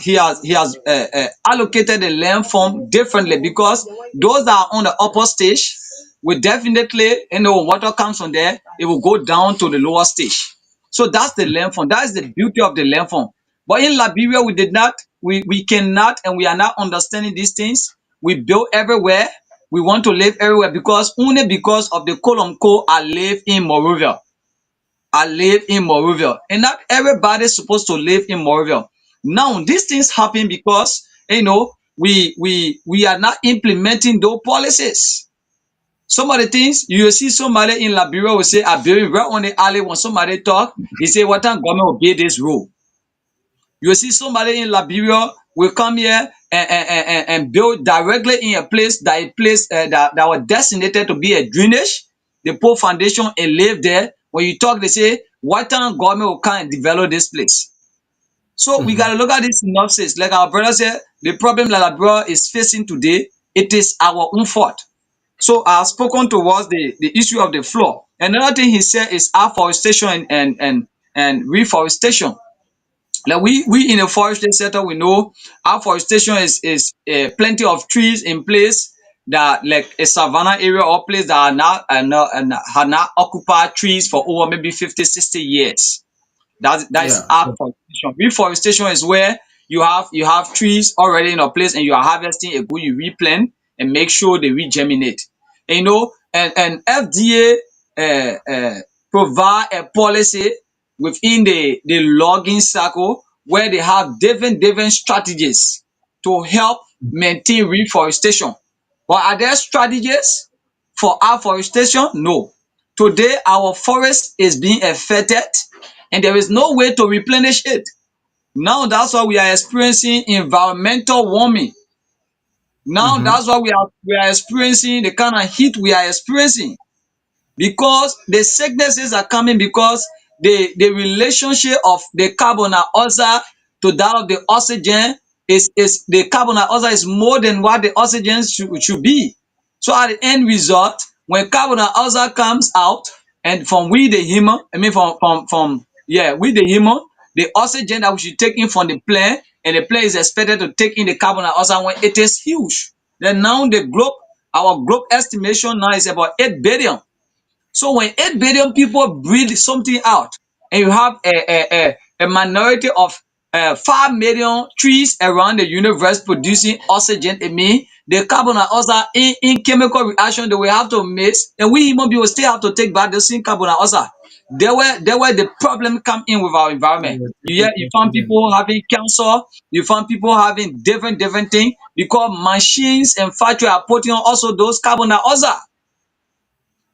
allocated the landform differently because those that are on the upper stage will definitely, water comes from there, it will go down to the lower stage. So that's the landform. That is the beauty of the landform. But in Liberia, we did not, we cannot, and we are not understanding these things. We build everywhere. We want to live everywhere because only because of the quote I live in Monrovia. I live in Monrovia. And not everybody's supposed to live in Monrovia. Now, these things happen because we are not implementing those policies. Some of the things you will see somebody in Liberia will say, I bury right on the alley when somebody talk, he say, what time government will obey this rule? You see somebody in Liberia will come here and build directly in a place that was designated to be a drainage. They put foundation and live there. When you talk, they say, what time government will come and develop this place? So we Mhm. gotta look at this synopsis. Like our brother said, the problem that Liberia is facing today, it is our own fault. So I have spoken towards the issue of the floor. Another thing he said is afforestation and reforestation. Like we in a forestry sector, we know afforestation is plenty of trees in place that like a savanna area or place that are not occupied trees for over maybe 50, 60 years. That is Yeah. afforestation. Reforestation is where you have trees already in a place and you are harvesting a good, you replant and make sure they regeminate. And FDA provide a policy within the logging cycle where they have different strategies to help maintain reforestation. But are there strategies for afforestation? No. Today our forest is being affected and there is no way to replenish it. Now that's why we are experiencing environmental warming. Now Mhm. that's why we are experiencing the kind of heat we are experiencing because the sicknesses are coming because the relationship of the carbon dioxide to that of the oxygen is the carbon dioxide is more than what the oxygen should be. So at the end result, when carbon dioxide comes out and from we the human, I mean from we the human, the oxygen that we should take in from the plant and the plant is expected to take in the carbon dioxide when it is huge. Then now our globe estimation now is about 8 billion. So when 8 billion people breathe something out, and you have a minority of 5 million trees around the universe producing oxygen, it means the carbon dioxide in chemical reaction that we have to mix, and we human beings still have to take back the same carbon dioxide. There where the problem come in with our environment. Yeah, You found people having cancer, you found people having different things because machines and factory are putting on also those carbon dioxide.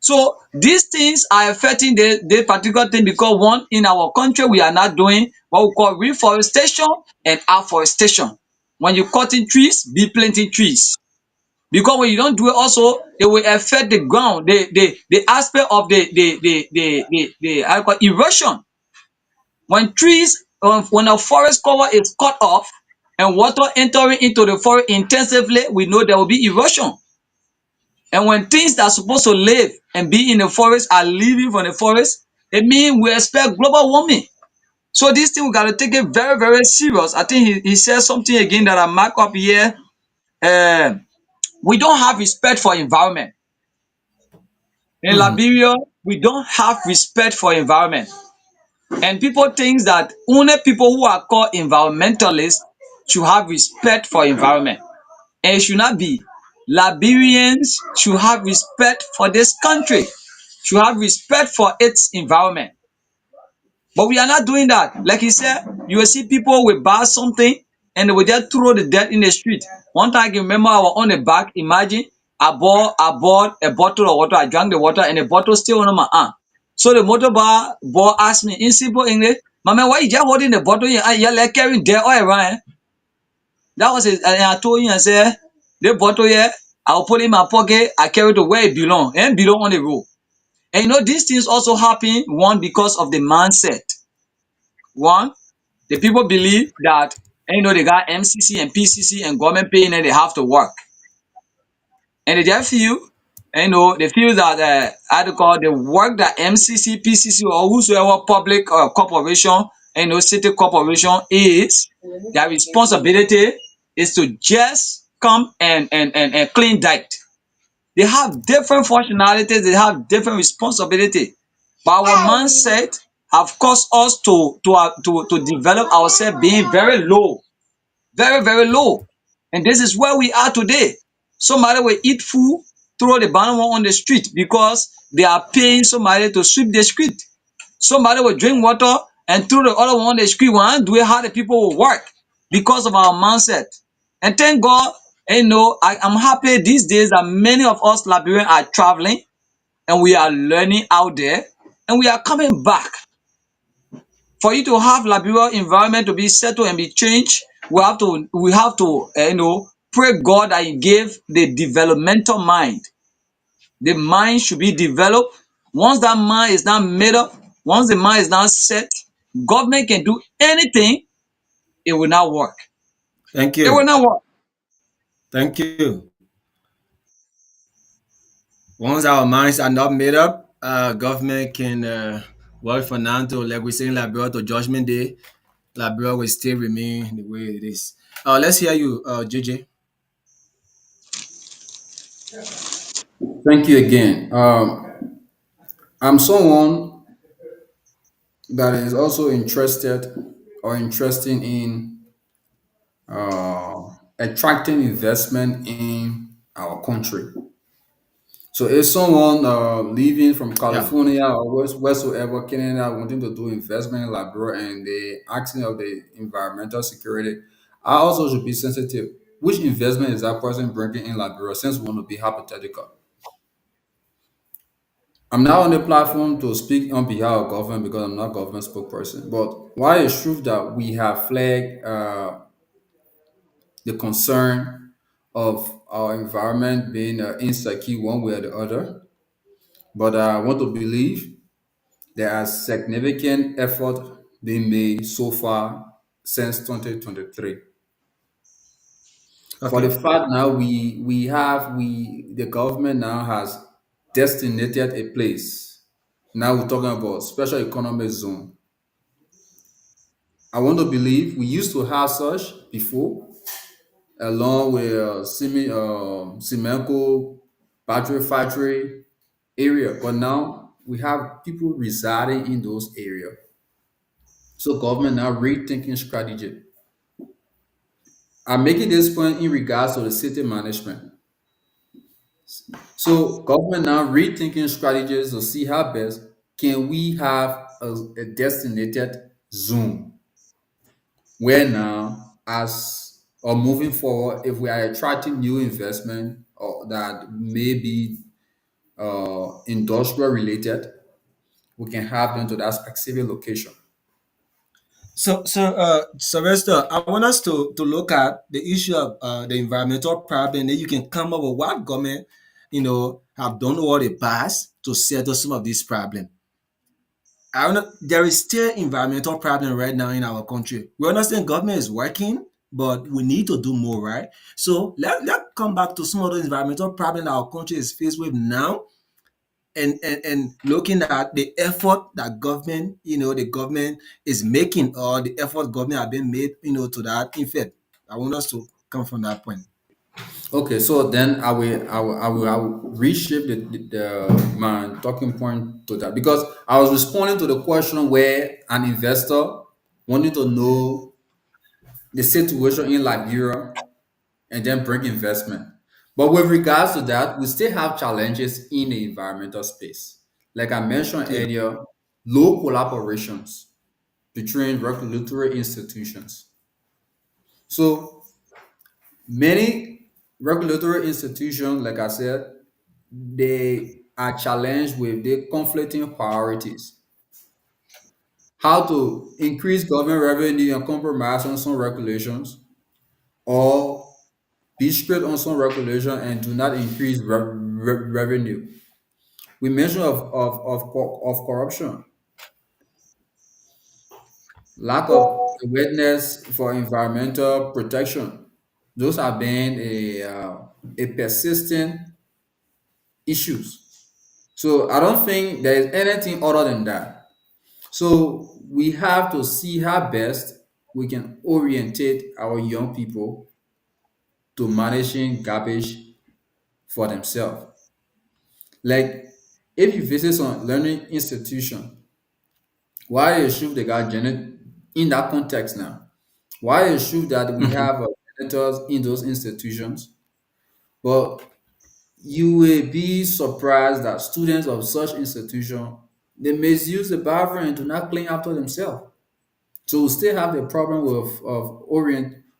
So these things are affecting the particular thing because one, in our country, we are not doing what we call reforestation and afforestation. When you cutting trees, be planting trees. because when you don't do it also, it will affect the ground, the aspect of the how you call it, erosion. When trees, when a forest cover is cut off and water entering into the forest intensively, we know there will be erosion. And when things that are supposed to live and be in the forest are leaving from the forest, it means we expect global warming. So this thing we got to take it very, very serious. I think he said something again that I mark up here. Um, we don't have respect for environment. In Mhm. Liberia, we don't have respect for environment. And people think that only people who are called environmentalists should have respect for environment. And it should not be. Liberians should have respect for this country, should have respect for its environment. But we are not doing that. Like he said, you will see people will buy something and they will just throw the dirt in the street. One time I can remember I was on the back. Imagine I bought a bottle of water. I drank the water and the bottle still on my arm. So the motor bar boy asked me in simple English, "My man, why you just holding the bottle? You're like carrying dirt all around." That was it. And I told him, I said, the bottle here, I'll put it in my pocket. I carry it to where it belong. And belong on the road. And you know, these things also happen, one, because of the mindset. One, the people believe that, you know, they got MCC and PCC and government paying and they have to work. And they just feel, you know, they feel that, how to call the work that MCC, PCC, or whosoever public corporation, you know, city corporation is, their responsibility is to just come and clean that. They have different functionalities, they have different responsibility. But our mindset have caused us to develop ourselves being very low, very, very low. And this is where we are today. Somebody will eat food, throw the bottom one on the street because they are paying somebody to sweep the street. Somebody will drink water and throw the other one on the street. One, do it how the people will work because of our mindset. And thank God, you know, I'm happy these days that many of us Liberians are traveling and we are learning out there and we are coming back. For you to have Liberia environment to be settled and be changed, we have to you know, pray God that He gave the developmental mind. The mind should be developed. Once that mind is now made up, once the mind is now set, government can do anything, it will not work. Thank It will you. not work. Thank you. Once our minds are not made up, government can work for now to, like we say in Liberia, to Judgment Day. Liberia will still remain the way it is. Let's hear you, JJ. Thank you again. I'm someone that is also interested or interesting in attracting investment in our country. So if someone living from Yeah. California or wheresoever, Canada, wanting to do investment in Labrador and they asking of the environmental security, I also should be sensitive. Which investment is that person bringing in Labrador? Since we want to be hypothetical, I'm now on the platform to speak on behalf of government because I'm not government spokesperson. But why it's true that we have flagged the concern of our environment being insecure one way or the other, but I want to believe there are significant effort being made so far since 2023. For the Okay. fact now we the government now has designated a place. Now we're talking about special economic zone. I want to believe we used to have such before, along with Simenco battery factory area, but now we have people residing in those areas. So government now rethinking strategy. I'm making this point in regards to the city management. So government now rethinking strategies to see how best can we have a designated zone where now as or moving forward, if we are attracting new investment or that may be industrial related, we can have them to that specific location. Sylvester, I want us to look at the issue of the environmental problem. Then you can come up with what government, have done over the past to settle some of these problems. I don't know, there is still environmental problem right now in our country. We understand government is working, but we need to do more, right? So let come back to some of the environmental problem that our country is faced with now, and looking at the effort that government, the government is making, or the effort government have been made, to that effect. I want us to come from that point. Okay, so then I will reshape my talking point to that, because I was responding to the question where an investor wanted to know the situation in Liberia and then bring investment. But with regards to that, we still have challenges in the environmental space. Like I mentioned Yeah. earlier, low collaborations between regulatory institutions. So many regulatory institutions, like I said, they are challenged with the conflicting priorities. How to increase government revenue and compromise on some regulations, or be strict on some regulation and do not increase revenue. We mentioned of corruption, lack of awareness for environmental protection. Those have been a persistent issues. So I don't think there is anything other than that. So we have to see how best we can orientate our young people to managing garbage for themselves. Like if you visit some learning institution, why you should they got in that context now? Why you should that we Mhm. have janitors in those institutions? But you will be surprised that students of such institution, they misuse the bathroom and do not clean after themselves. So we still have the problem of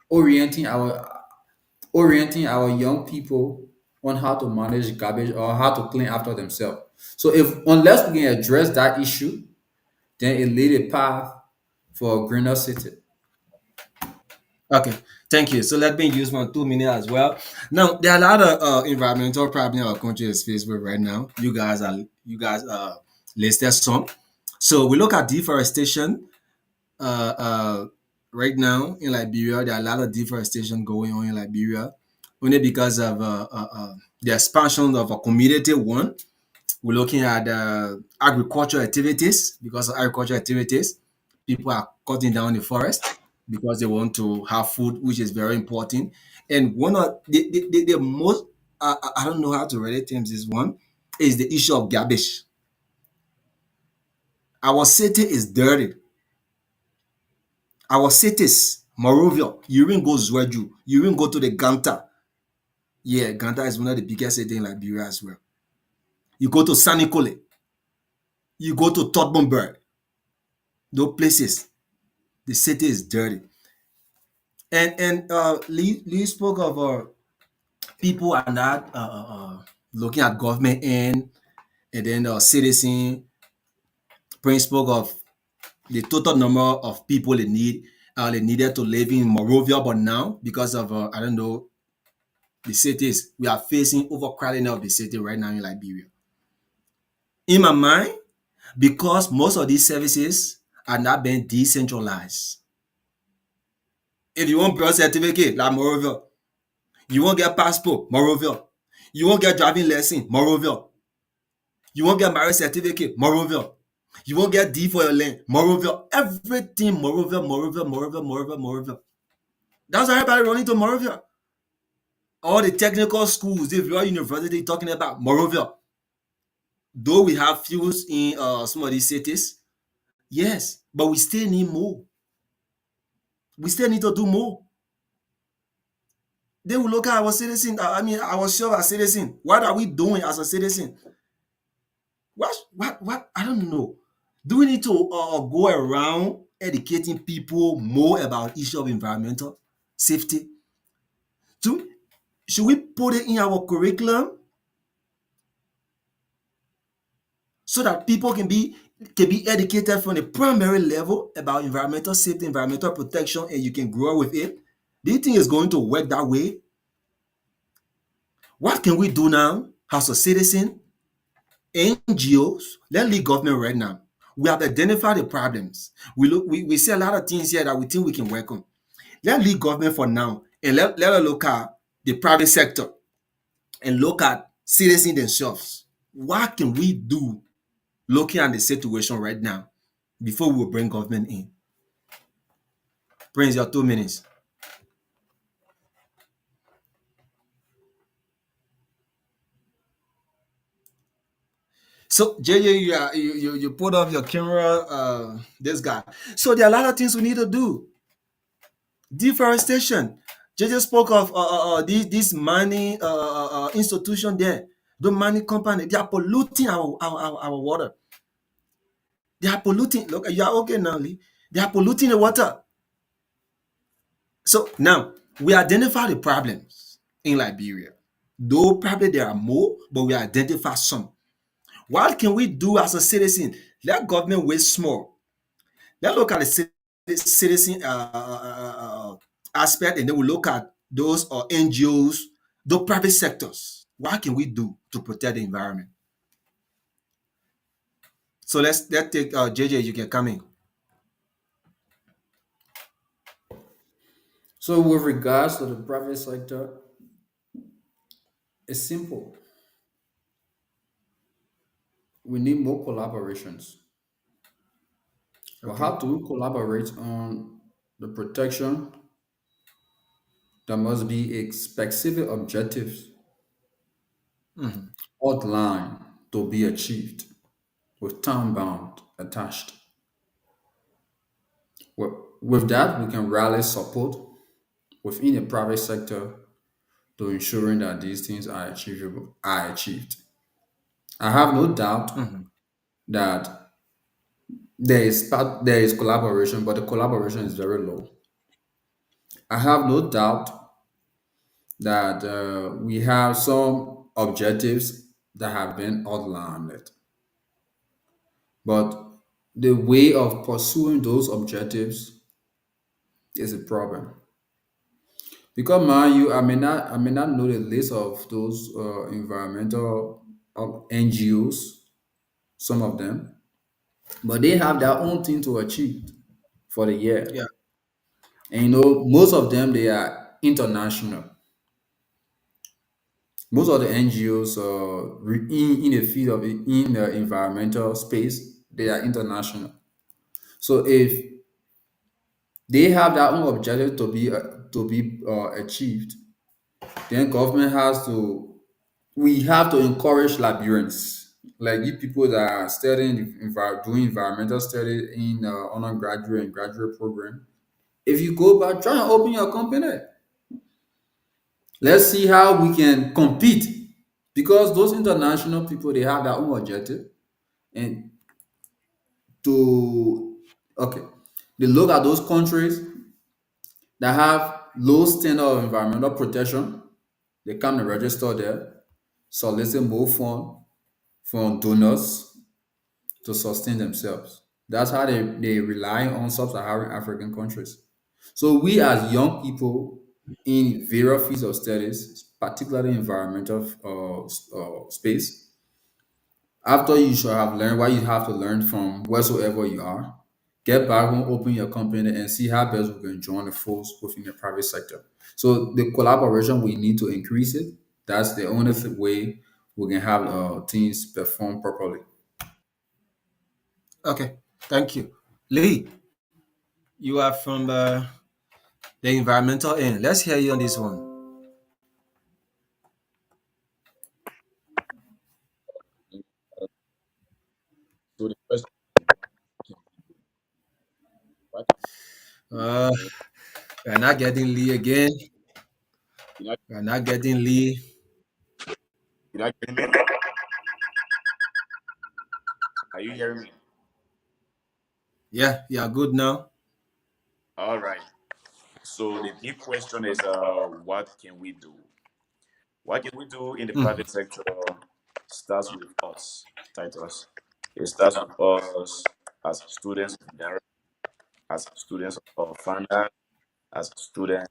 orienting our young people on how to manage garbage or how to clean after themselves. So if unless we can address that issue, then it laid a path for a greener city. Okay, thank you. So let me use my 2 minutes as well. Now there are a lot of environmental problems our country is faced with right now. You guys listed some. So we look at deforestation. Uh, uh, right now in Liberia, there are a lot of deforestation going on in Liberia, only because of the expansion of a community one. We're looking at agricultural activities. Because of agricultural activities, people are cutting down the forest because they want to have food, which is very important. And one of the most, I don't know how to relate terms this one, is the issue of garbage. Our city is dirty. Our cities, Morovia, you even go Zweju, you even go to the Ganta. Yeah, Ganta is one of the biggest cities in Liberia as well. You go to Sanikole, you go to Tottenberg, those places, the city is dirty. And Lee spoke of people are not looking at government and then citizen. Prince spoke of the total number of people they needed to live in Morovia, but now because of I don't know, the cities, we are facing overcrowding of the city right now in Liberia. In my mind, because most of these services are not being decentralized. If you want birth certificate, like Morovia, you won't get passport, Morovia. You won't get driving lesson, Morovia. You won't get marriage certificate, Morovia. You won't get D for your land, Morovia. Everything, Morovia, Morovia, Morovia, Morovia, Morovia. That's why everybody running to Morovia. All the technical schools, if you're university talking about Morovia, though we have fuels in some of these cities, yes, but we still need more. We still need to do more. They will look at our citizen. I mean, our sure our citizen. What are we doing as a citizen? What? I don't know. Do we need to go around educating people more about issue of environmental safety? Do, should we put it in our curriculum so that people can be can be educated from the primary level about environmental safety, environmental protection, and you can grow with it? Do you think it's going to work that way? What can we do now as a citizen, NGOs, let's leave government right now. We have identified the problems. We see a lot of things here that we think we can work on. Let's leave government for now and let us look at the private sector and look at citizens themselves. What can we do looking at the situation right now before we will bring government in? Prince, your 2 minutes. So JJ, you put off your camera. This guy. So there are a lot of things we need to do. Deforestation. JJ spoke of this mining institution there. The mining company, they are polluting our water. They are polluting. Look, you are okay now, Lee. They are polluting the water. So now we identify the problems in Liberia. Though probably there are more, but we identify some. What can we do as a citizen? Let government wait small. Let's look at the citizen aspect, and then we look at those NGOs, the private sectors. What can we do to protect the environment? So let's take JJ. You can come in. So with regards to the private sector, it's simple. We need more collaborations. But Okay. how do we collaborate on the protection? There must be a specific objectives Mhm. outlined to be achieved with time bound attached. With that, we can rally support within the private sector to ensuring that these things are achievable, are achieved. I have no doubt Mhm. that there is collaboration, but the collaboration is very low. I have no doubt that we have some objectives that have been outlined, but the way of pursuing those objectives is a problem. Because man, I may not know the list of those environmental NGOs, some of them, but they have their own thing to achieve for the year. Yeah. And most of them they are international. Most of the NGOs in the field of in the environmental space, they are international. So if they have their own objective to be achieved, then government has to we have to encourage Liberians, like you people that are studying doing environmental study in undergraduate and graduate program. If you go back, try and open your company. Let's see how we can compete because those international people they have their own objective and to okay, they look at those countries that have low standard of environmental protection. They come to register there, solicit more fund from donors to sustain themselves. That's how they rely on sub-Saharan African countries. So we as young people in various fields of studies, particularly environmental space, after you should have learned what you have to learn from wheresoever you are, get back home, open your company, and see how best we can join the force within the private sector. So the collaboration we need to increase it. That's the only way we can have things perform properly. Okay. Thank you. Lee, you are from the environmental end. Let's hear you on this one. So the question is, what can Uh, we do? we're not getting Lee again. You not, We're not getting Lee. you not getting me? Are you hearing me? Yeah, yeah, good now. All right. So the big question is, what can we do? What can we do in the Mhm. private sector starts with us, Titus. It starts with us as students of Liberia, as students of finance, as students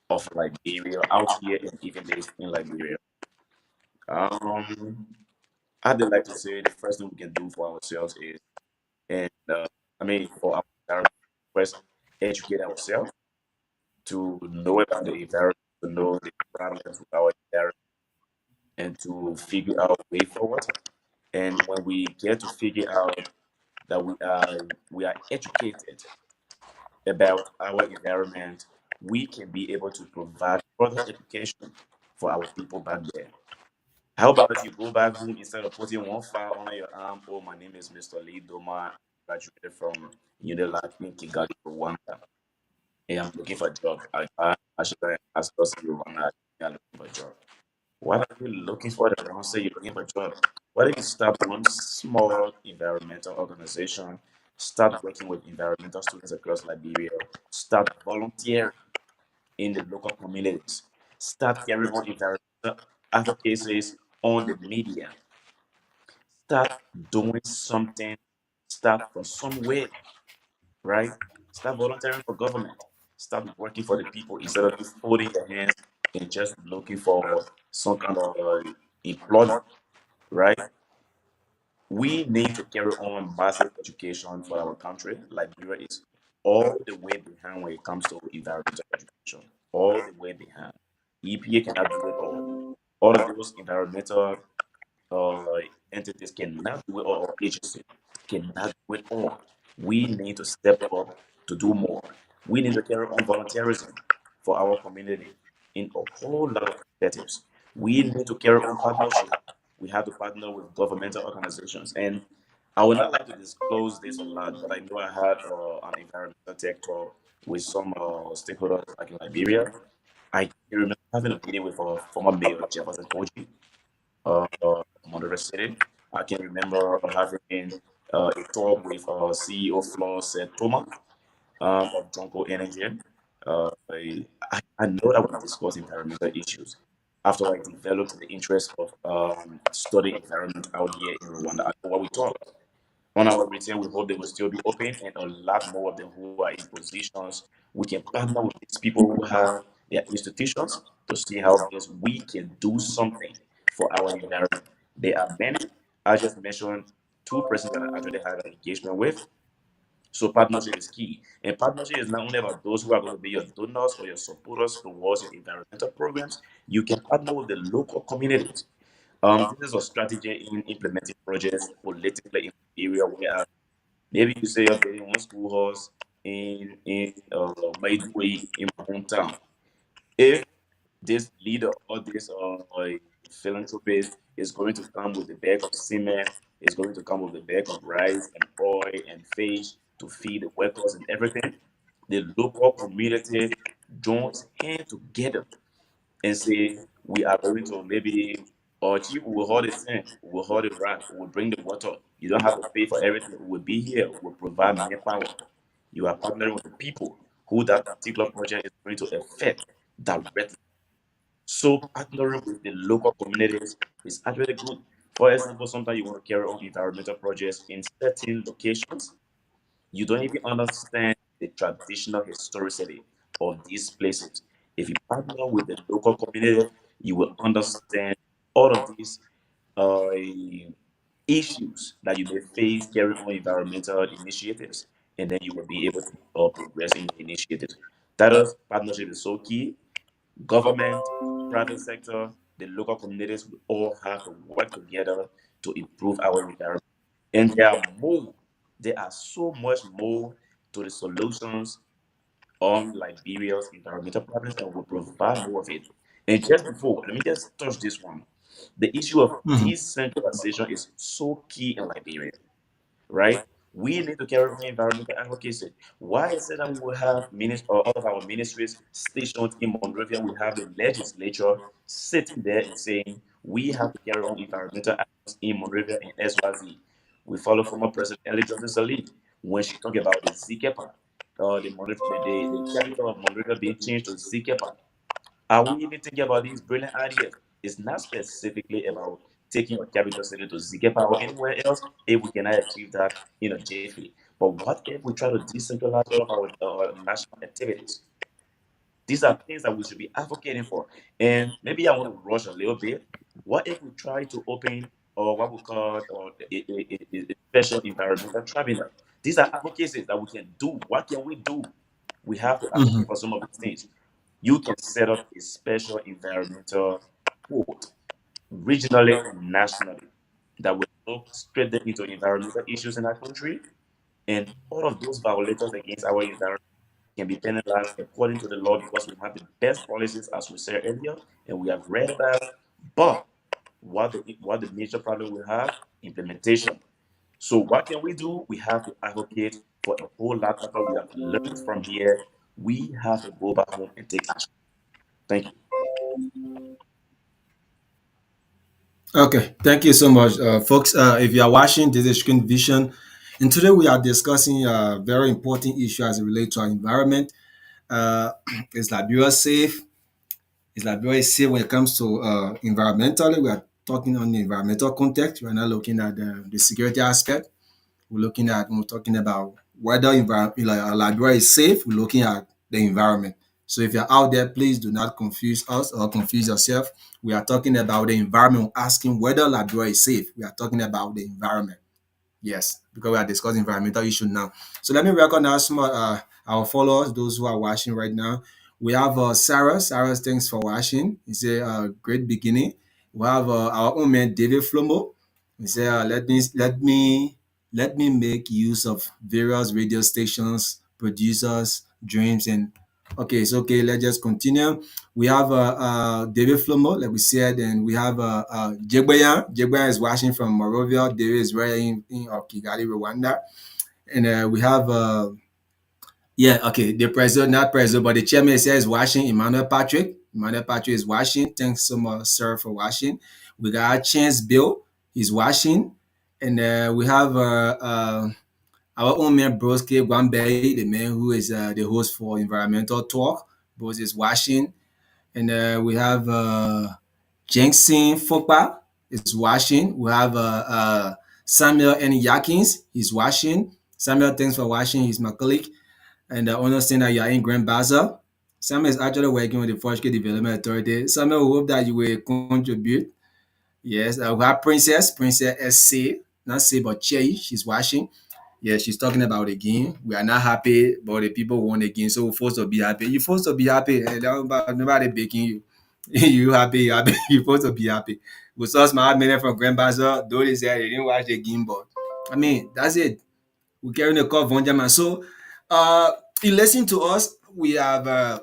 of Liberia out here and even based in Liberia. Um, I'd like to say the first thing we can do for ourselves is, and I mean, for our environment, first educate ourselves to know about the environment, to know the problems with our environment, and to figure out a way forward. And when we get to figure out that we are educated about our environment, we can be able to provide further education for our people back there. How about if you go back home instead of putting one file on your arm? Oh, my name is Mr. Lee Doma, graduated from Unilag in Kigali, Rwanda. Hey, I'm looking for a job. I actually asked us in Rwanda, I'm looking for a job. What are you looking for that don't say you're looking for a job? What if you start one small environmental organization, start working with environmental students across Liberia, start volunteering in the local communities, start carrying on environmental advocacies on the media, start doing something, start from somewhere, right? Start volunteering for government, start working for the people instead of just folding your hands and just looking for some kind of employment, right? We need to carry on massive education for our country. Liberia is all the way behind when it comes to environmental education, all the way behind. EPA cannot do it all. All of those environmental uh, entities cannot do it, or agencies cannot do it all. We need to step up to do more. We need to carry on volunteerism for our community in a whole lot of perspectives. We need to carry on partnership. We have to partner with governmental organizations. And I would not like to disclose this a lot, but I know I had an environmental tech talk with some stakeholders back in Liberia. I remember having a meeting with former mayor Jefferson Koji, Monterey City. I can remember having a talk with CEO Flores Thomas of Jonko Energy. I know that we discuss environmental issues. After I developed the interest of studying environment out here in Rwanda, I know what we talk. On our return, we hope they will still be open, and a lot more of them who are in positions. We can partner with these people who have their institutions to see how best we can do something for our environment. There are many. I just mentioned two persons that I actually had an engagement with. So partnership is key. And partnership is not only about those who are going to be your donors or your supporters towards your environmental programs. You can partner with the local communities. This is a strategy in implementing projects politically in the area where maybe you say, okay, one schoolhouse in Maiduguri in my hometown. If this leader or this philanthropist is going to come with a bag of cement, is going to come with a bag of rice and oil and fish to feed the workers and everything, the local community joins hands together and say, we are going to maybe, or chief will hold the sand, we will hold the rock, we will bring the water. You don't have to pay for everything. We will be here, we will provide manpower. You are partnering with the people who that particular project is going to affect directly. So partnering with the local communities is actually good. For example, sometimes you want to carry on environmental projects in certain locations. You don't even understand the traditional historicity of these places. If you partner with the local community, you will understand all of these uh, issues that you may face carrying on environmental initiatives, and then you will be able to progress in the initiatives. That is, partnership is so key. Government, private sector, the local communities will all have to work together to improve our environment. And there are more. There are so much more to the solutions on Liberia's environmental problems that will provide more of it. And just before, let me just touch this one. The issue of Mhm. decentralization is so key in Liberia, right? We need to carry on environmental advocacy. Why is it that we will have all of our ministries stationed in Monrovia? We have the legislature sitting there and saying we have to carry on environmental actions in Monrovia and SYZ. We follow former President Elizabeth Salih when she talked about the Zikepa, the capital of Monrovia being changed to Zikepa. Are we even thinking about these brilliant ideas? It's not specifically about taking your capital city to seek power anywhere else if we cannot achieve that in a jiffy. But what if we try to decentralize all of our national activities? These are things that we should be advocating for. And maybe I want to rush a little bit. What if we try to open or what we call a special environmental tribunal? These are advocacies that we can do. What can we do? We have to advocate for some of these things. You can set up a special environmental court, regionally and nationally, that will look straight into environmental issues in our country, and all of those violators against our environment can be penalized according to the law because we have the best policies, as we said earlier, and we have read about. But what the major problem we have? Implementation. So what can we do? We have to advocate for a whole lot after we have learned from here. We have to go back home and take action. Thank you. Okay, thank you so much, folks. If you are watching, this is Screen Vision, and today we are discussing a very important issue as it relates to our environment. Uh, is Liberia safe? Is Liberia safe when it comes to environmentally? We are talking on the environmental context. We're not looking at the security aspect. We're talking about whether Liberia is safe. We're looking at the environment. So if you're out there, please do not confuse us or confuse yourself. We are talking about the environment, asking whether Liberia is safe. We are talking about the environment. Yes, because we are discussing environmental issue now. So let me recognize some our followers, those who are watching right now. We have Sarah. Sarah, thanks for watching. It's a great beginning. We have our own man David Flomo. He said, let me make use of various radio stations, producers, dreams, and okay, it's okay. Let's just continue. We have David Flomo, like we said, and we have Jegbeyan. Jegbeyan is watching from Morovia. David is right in Kigali, Rwanda. And we have, yeah, okay, the president, not president, but the chairman is watching, Emmanuel Patrick. Emmanuel Patrick is watching. Thanks so much, sir, for watching. We got Chance Bill, he's watching. And we have our own man, Broske Gwambei, the man who is the host for Environmental Talk. Bros is watching. And we have Jensen Fokpa is watching. We have Samuel N. Yakins, he's watching. Samuel, thanks for watching. He's my colleague. And I understand that you are in Grand Bazaar. Samuel is actually working with the Forestry Development Authority. Samuel, we hope that you will contribute. Yes, we have Princess SC, not say, but Che, she's watching. Yeah, she's talking about the game. We are not happy, but the people want the game, so we're forced to be happy. You're forced to be happy. Nobody begging you. You happy, you happy. You're supposed to be happy. We saw smart men from Grand Bazaar. Though they said they didn't watch the game, but I mean, that's it. We're carrying the cup, Von German. So, in listening to us, we have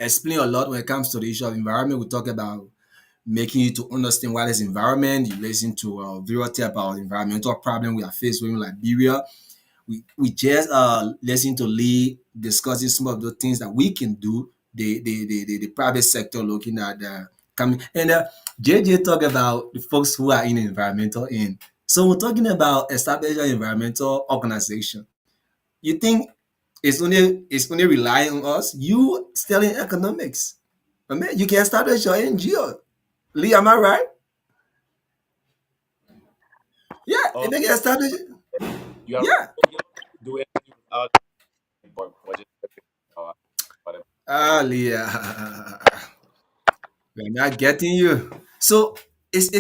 explained a lot when it comes to the issue of environment. We talk about making you to understand what is environment. You listen to variety about environmental problem we are faced with in Liberia. We just listen to Lee discussing some of the things that we can do. The private sector looking at coming and JJ talk about the folks who are in environmental in. So we're talking about establishing an environmental organization. You think it's only relying on us? You studying economics. I mean, you can establish your NGO. Lee, am I right? Yeah, Oh, and they can establish it. you are Yeah. do anything without budget, whatever. Ah, Leah. We're not getting you. So it's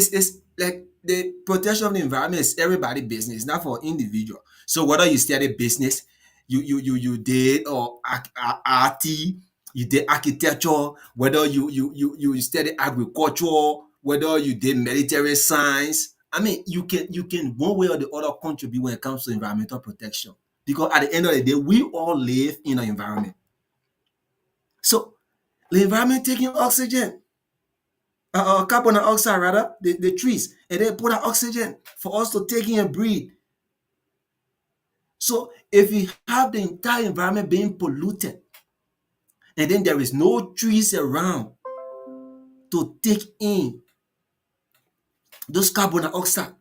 like the protection of the environment is everybody business, it's not for individual. So whether you study business, you did or RT, you did architecture, whether you study agriculture, whether you did military science. I mean, you can one way or the other contribute when it comes to environmental protection. Because at the end of the day, we all live in an environment. So the environment taking oxygen, carbon dioxide rather, the trees, and then put out oxygen for us to take in and breathe. So if we have the entire environment being polluted, and then there is no trees around to take in those carbon dioxide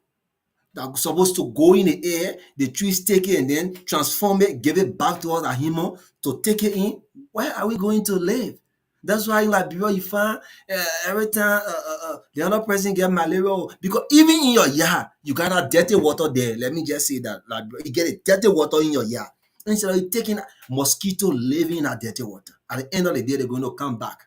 that are supposed to go in the air, the trees take it and then transform it, give it back to us, a human, to take it in, where are we going to live? That's why in Liberia you find every time the other person get malaria because even in your yard you got a dirty water there. Let me just say that like you get a dirty water in your yard. Instead of you taking mosquito living in that dirty water, at the end of the day they're going to come back.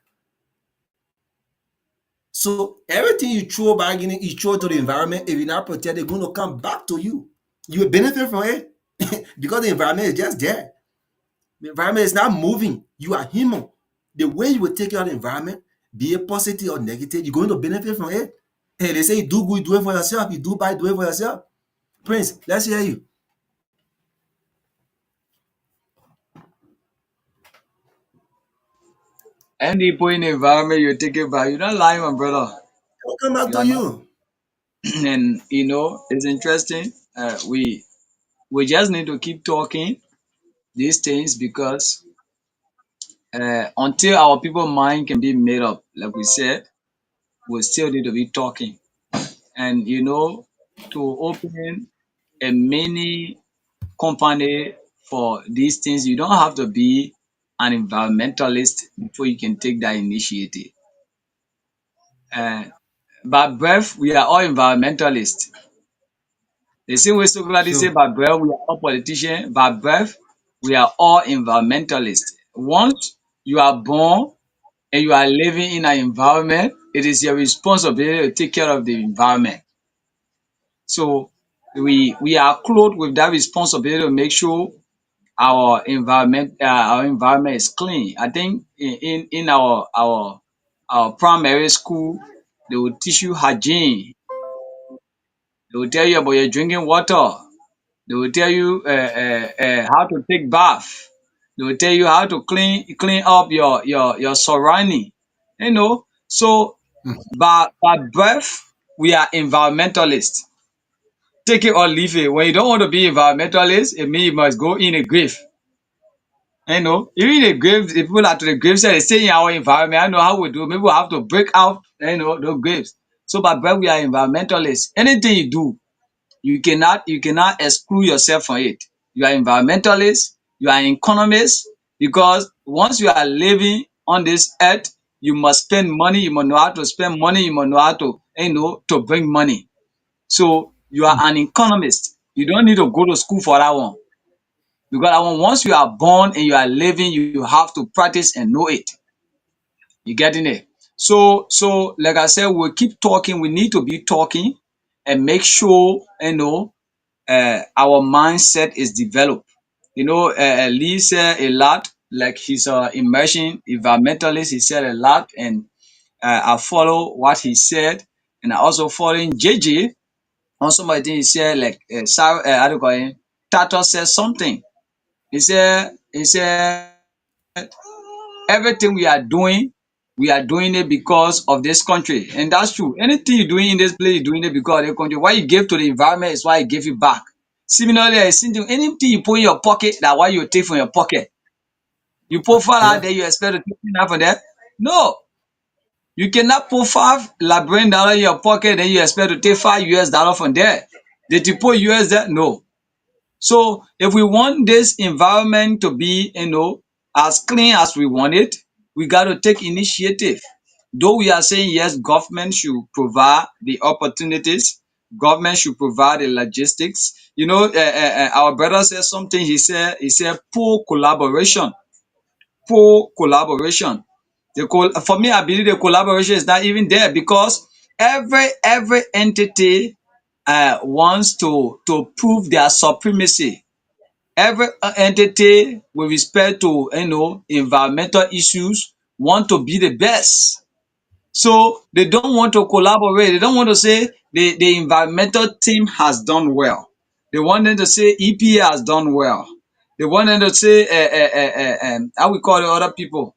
So everything you throw back in it, you throw to the environment. If you're not protected, they're going to come back to you. You will benefit from it because the environment is just there. The environment is not moving. You are human. The way you will take care of the environment, be it positive or negative, you're going to benefit from it. Hey, they say you do good, do it for yourself. You do bad, do it for yourself. Prince, let's hear you. Any people in the environment you take it back, you're not lying, my brother. I'll come back You to are not. you. And it's interesting. We just need to keep talking these things because until our people mind can be made up, like we said, we still need to be talking. And to open a mini company for these things, you don't have to be an environmentalist before you can take that initiative. Uh, by birth, we are all environmentalists. The same way Socrates say Sure. by birth, we are all politicians. By birth, we are all environmentalists. Once you are born and you are living in an environment, it is your responsibility to take care of the environment. So we are clothed with that responsibility to make sure our environment is clean. I think in our primary school they will teach you hygiene. They will tell you about your drinking water. They will tell you how to take bath. They will tell you how to clean up your surrounding. So by birth we are environmentalists. Take it or leave it. When you don't want to be environmentalist, it means you must go in a grave. Even the graves, the people that to the graves say they stay in our environment. I know how we do. Maybe we have to break out, those graves. So by birth we are environmentalists. Anything you do, you cannot exclude yourself from it. You are environmentalist, you are an economist, because once you are living on this earth, you must spend money, you must know how to spend money, you must know how to bring money. So you are an economist. You don't need to go to school for that one. Because that one, once you are born and you are living, you have to practice and know it. You getting it? So like I said, we'll keep talking. We need to be talking and make sure our mindset is developed. Lee said a lot, like he's a immersion environmentalist. He said a lot, and I follow what he said, and I also following JJ on some of the things he said. Like how do you call it? Tato said something. He said everything we are doing it because of this country, and that's true. Anything you're doing in this place, you're doing it because of the country. What you give to the environment is why you give it back. Similarly, I see anything you put in your pocket, that why you take from your pocket. You put five out Yeah. there, you expect to take enough from there. No, you cannot put $5 in your pocket, then you expect to take $5 from there. Did you put US there? No. So if we want this environment to be, as clean as we want it, we got to take initiative. Though we are saying yes, government should provide the opportunities, government should provide the logistics. Our brother said something. He said poor collaboration, poor collaboration. For me, I believe the collaboration is not even there because every entity wants to prove their supremacy. Every entity with respect to environmental issues want to be the best. So they don't want to collaborate. They don't want to say the environmental team has done well. They want them to say EPA has done well. They want them to say how we call the other people,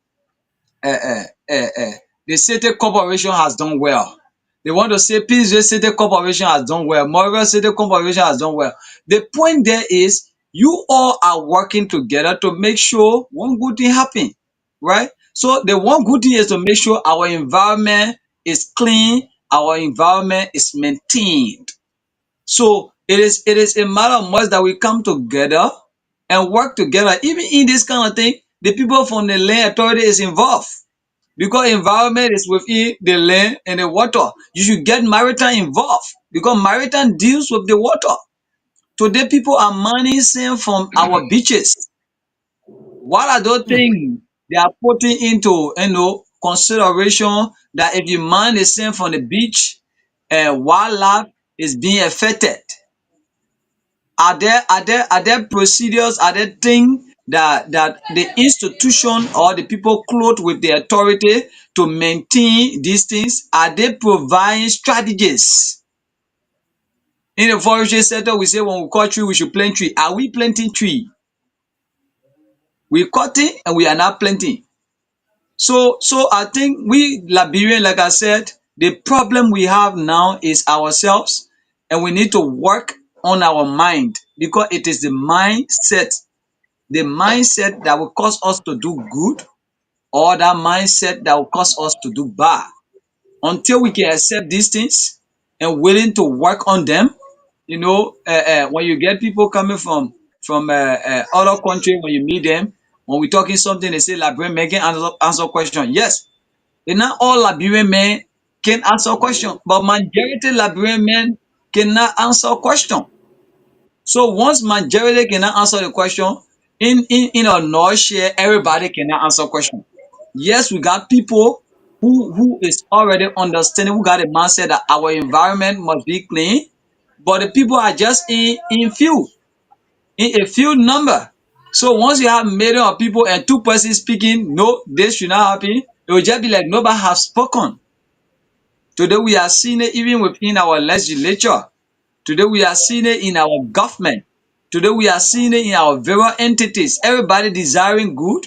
uh, uh, uh, uh, the State Corporation has done well. They want to say Peace State Corporation has done well. Moreover, State Corporation has done well. The point there is you all are working together to make sure one good thing happen, right? So the one good thing is to make sure our environment is clean, our environment is maintained. So it is a matter of must that we come together and work together. Even in this kind of thing, the people from the land authority is involved. because environment is within the land and the water. You should get maritime involved because maritime deals with the water. Today, people are mining sand from our beaches. What are those things they are putting into consideration that if you mine the sand from the beach, wildlife is being affected? Are there procedures? Are there things that the institution or the people clothed with the authority to maintain these things? Are they providing strategies? In the forestry sector, we say when we cut tree, we should plant tree. Are we planting tree? We cutting and we are not planting. So I think we Liberian, like I said, the problem we have now is ourselves, and we need to work on our mind because it is the mindset that will cause us to do good or that mindset that will cause us to do bad. Until we can accept these things and willing to work on them, when you get people coming from other country, when you meet them, when we talking something, they say Liberian men can answer question. Yes, and not all Liberian men can answer question, but majority Liberian men cannot answer question. So once majority cannot answer the question, in a nutshell, everybody cannot answer question. Yes, we got people who is already understanding, who got a mindset that our environment must be clean, but the people are just in a few number. So once you have million of people and two persons speaking, no, this should not happen, it will just be like nobody have spoken. Today we are seeing it even within our legislature. Today we are seeing it in our government. Today we are seeing it in our various entities. Everybody desiring good.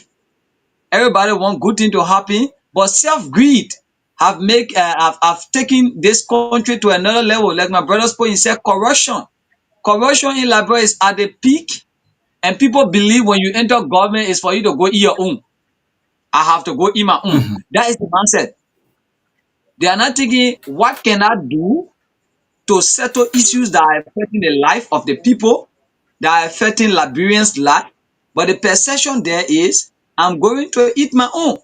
Everybody want good thing to happen, but self-greed have taken this country to another level. Like my brother spoke, he said corruption. Corruption in Liberia is at the peak, and people believe when you enter government is for you to go eat your own. I have to go eat my own. That is the mindset. They are not thinking, what can I do to settle issues that are affecting the life of the people, that are affecting Liberians' life. But the perception there is, I'm going to eat my own.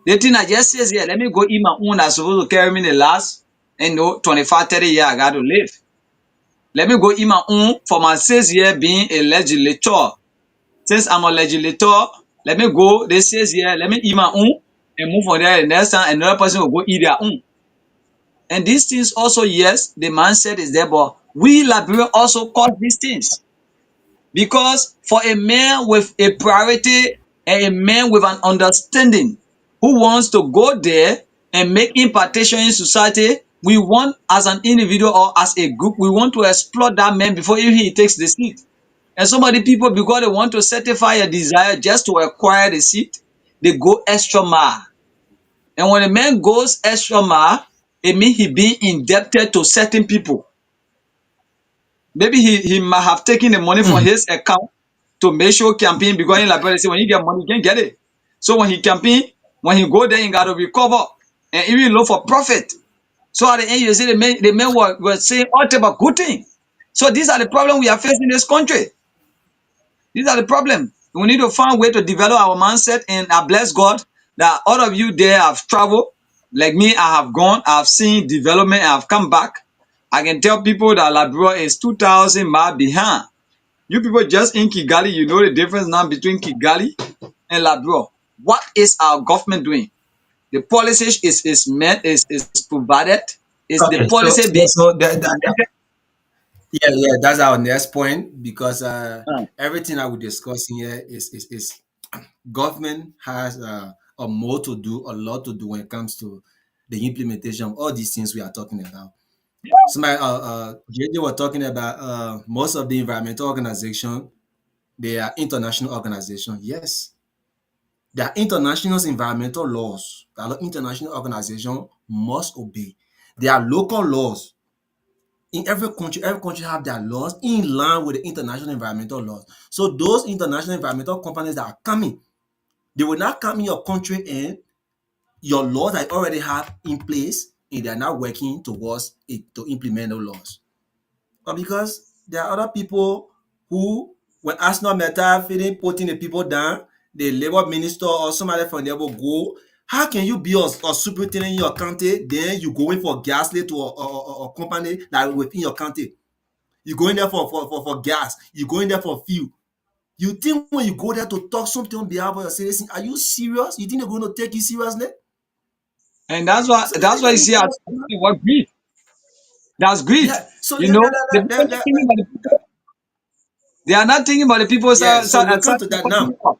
The thing I just says here, let me go eat my own that's supposed to carry me the last, 25, 30 years I got to live. Let me go eat my own for my 6 year being a legislator. Since I'm a legislator, let me go this 6 year, let me eat my own and move on there. The next time another person will go eat their own. And these things also, yes, the mindset is there, but we Liberians also cause these things. Because for a man with a priority and a man with an understanding who wants to go there and make impartation in society, we want as an individual or as a group, we want to explore that man before even he takes the seat. And some of the people, because they want to satisfy a desire just to acquire the seat, they go extra mile. And when a man goes extra mile, it means he being indebted to certain people. Maybe he might have taken the money from his account to make sure campaign, because in Liberia, they say when you get money, you can get it. So when he campaign, when he go there, he got to recover and even look for profit. So at the end, you see the men were saying all type of good thing. So these are the problems we are facing in this country. These are the problems. We need to find a way to develop our mindset, and I bless God that all of you there have traveled. Like me, I have gone, I have seen development, I have come back. I can tell people that Liberia is 2,000 miles behind. You people just in Kigali, you know the difference now between Kigali and Liberia. What is our government doing? The policy is meant is provided. Is the Okay, policy being implemented? yeah, that's our next point because Uh, everything that we're discussing here is government has a more to do, a lot to do when it comes to the implementation of all these things we are talking about. Somebody, JJ were talking about most of the environmental organization, they are international organization. Yes, there are international environmental laws that the international organization must obey. There are local laws in every country have their laws in line with the international environmental laws. So those international environmental companies that are coming, they will not come in your country and your laws that you already have in place and they are not working towards it to implement those laws. But because there are other people who, when Arsenal Meta feeling putting the people down, the labor minister or somebody from there will go How can you be a superintendent in your county, then you going for gas late to a company that within your county? You going there for gas. You going there for fuel. You think when you go there to talk something on behalf of your citizen, are you serious? You think they're going to take you seriously? And that's why So that's let why you them see, as go. what greed. That's greed. Yeah. So You know, the people not thinking about the people. They are not thinking about the people. yeah. So we'll come to that now.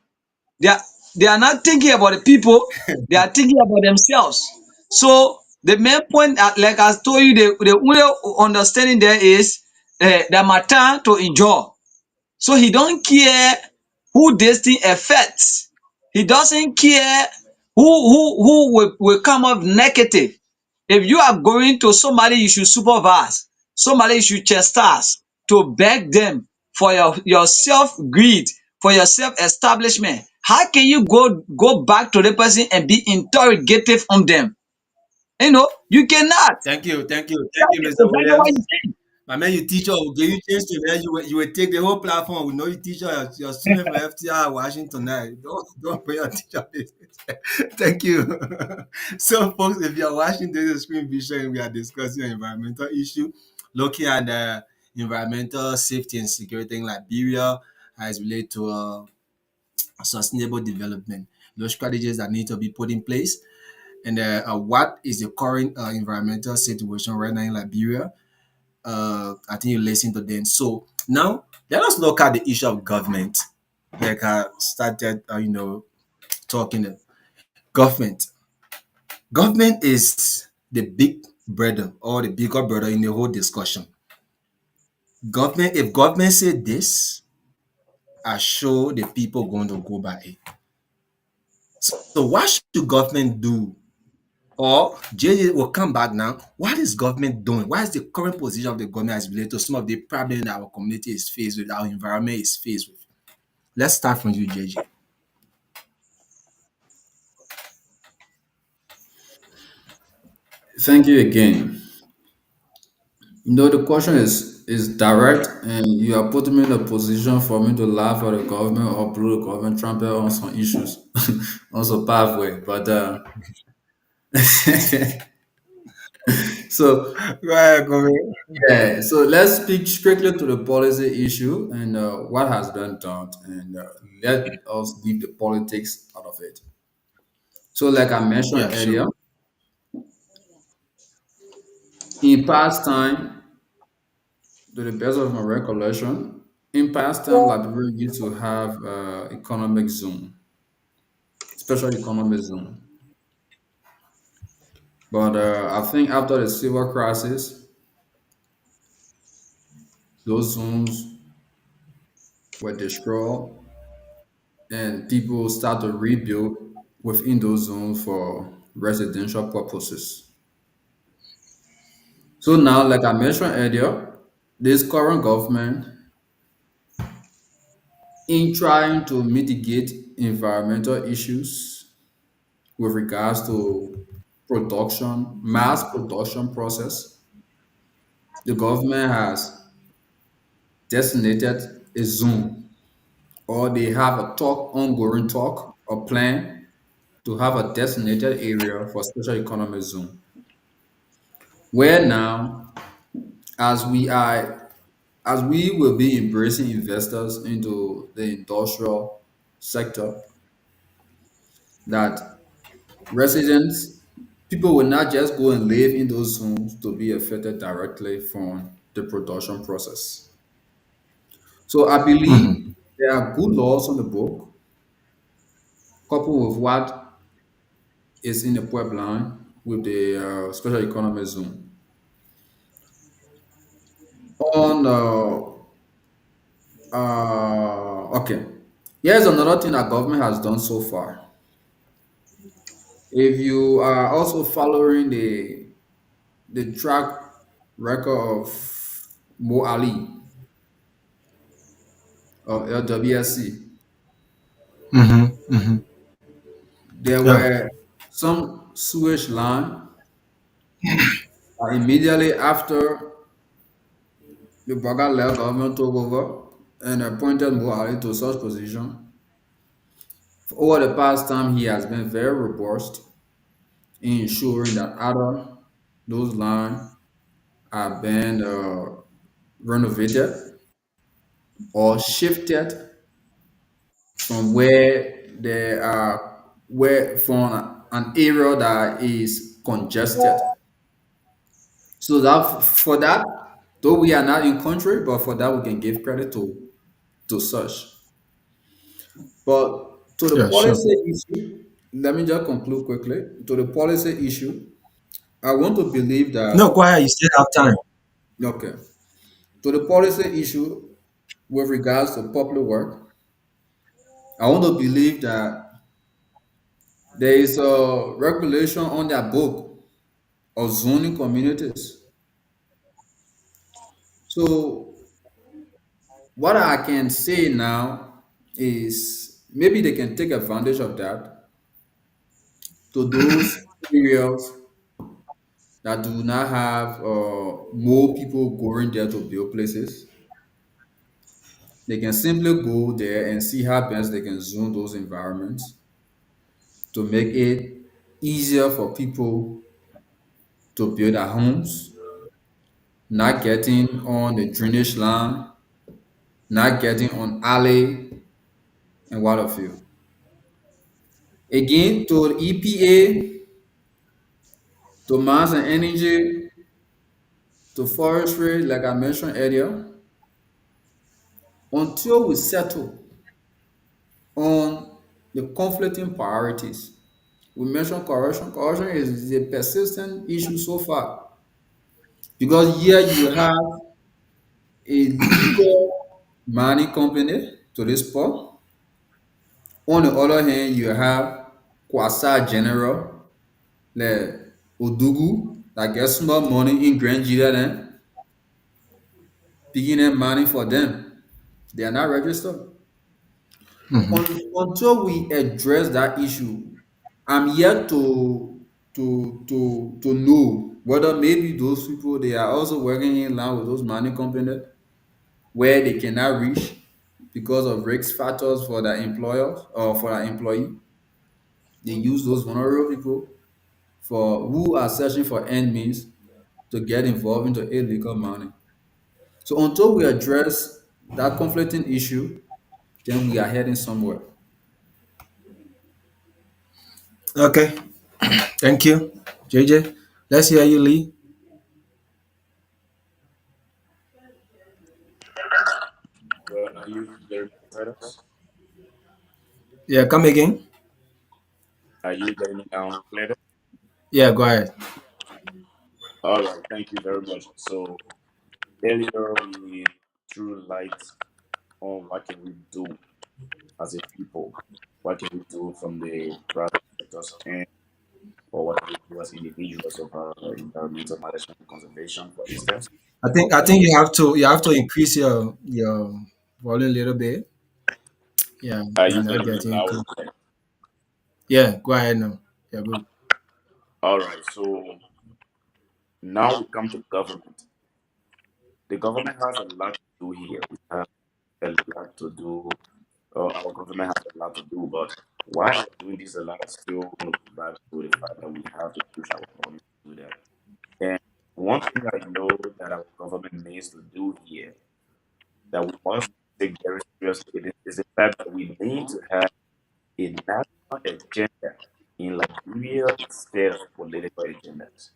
They are, they are not thinking about the people. They are thinking about themselves. So the main point, like I told you, the only understanding there is the matter to enjoy. So he don't care who this thing affects. He doesn't care who will come up negative. If you are going to somebody, you should supervise. Somebody you should chastise to beg them for your self greed, for your self establishment. How can you go back to the person and be interrogative on them? You cannot. Thank That's you, Mr. exactly what Williams. you say. My man, you teacher will give you chance to learn. You will take the whole platform. We know you teacher, your student for FTR Washington now. Don't put your teacher business. Thank you. So, folks, if you're watching this screen vision, we are discussing an environmental issue, looking at the environmental safety and security in Liberia as related to sustainable development. Those strategies that need to be put in place, and what is the current environmental situation right now in Liberia. I think you listen to them. So now let us look at the issue of government. Like I started, talking. Government. Government is the big brother or the bigger brother in the whole discussion. Government. If government say this, I sure the people going to go by it. So what should government do? Or JJ will come back now. What is government doing? What is the current position of the government as related to some of the problems that our community is faced with, our environment is faced with? Let's start from you, JJ. Thank you again. The question is direct, and you are putting me in a position for me to laugh at the government or blow the government trumpet on some issues, on some pathway. But so Go ahead, go ahead. yeah, so let's speak strictly to the policy issue and what has been done, and let us leave the politics out of it. So, like I mentioned Yeah, sure. earlier, in past time, to the best of my recollection, in past time, Liberia used to have economic zone, special economic zone. But I think after the civil crisis, those zones were destroyed and people start to rebuild within those zones for residential purposes. So now, like I mentioned earlier, this current government, in trying to mitigate environmental issues with regards to production, mass production process, the government has designated a zone, or they have a ongoing talk or plan to have a designated area for special economic zone. Where now, as we are, as we will be embracing investors into the industrial sector, that residents, people will not just go and live in those zones to be affected directly from the production process. So I believe there are good laws on the book, coupled with what is in the pipeline with the special economic zone. On okay, here's another thing that government has done so far. If you are also following the track record of Mo Ali of LWSC, there Yeah. were some sewage line immediately after the Bagalel government took over and appointed Mo Ali to such position. Over the past time, he has been very robust. ensuring that either those land are being renovated or shifted from where they are where from an area that is congested. So that for that, though we are not in country, but for that we can give credit to such. But to the Yeah, sure. policy issue, let me just conclude quickly. To the policy issue, I want to believe No, that go ahead. You still have time. okay. To the policy issue with regards to public work, I want to believe that there is a regulation on their book of zoning communities. So what I can say now is maybe they can take advantage of that to those areas that do not have more people going there to build places. They can simply go there and see how best they can zone those environments to make it easier for people to build their homes, not getting on the drainage line, not getting on alley and what have you. Again, to the EPA, to mines and energy, to forestry, like I mentioned earlier, until we settle on the conflicting priorities. We mentioned corruption. Corruption is a persistent issue so far because here you have a legal mining company to this spot. On the other hand, you have Kwasa General, like Odugu, that gets small money in Nigeria, then picking up money for them. They are not registered. Until we address that issue, I'm yet to know whether maybe those people they are also working in line with those mining companies where they cannot reach because of risk factors for their employers or for their employee. They use those vulnerable people for who are searching for end means to get involved into illegal mining. So until we address that conflicting issue, then we are heading somewhere. Okay. Thank you, JJ. Let's hear you, Lee. Well, are you getting me, Titus? Yeah, come again. Are you getting me now clear? Yeah, go ahead. All right, thank you very much. So earlier we threw light on what can we do as a people, what can we do from the private sectors, and or what can we do as individuals of our environmental management and conservation, for instance. I think you have to increase your volume a little bit. Yeah, Are you're you not getting me getting loud good. and clear? Yeah, go ahead now. Yeah, good. All right, so now we come to government. The government has a lot to do here. We have a lot to do. Our government has a lot to do, but while we're doing this a lot, still going to go back to the fact that we have to push our government to do that. And one thing I know that our government needs to do here, that we must take very seriously, is the fact that we need to have a national agenda in Liberia instead of political agendas.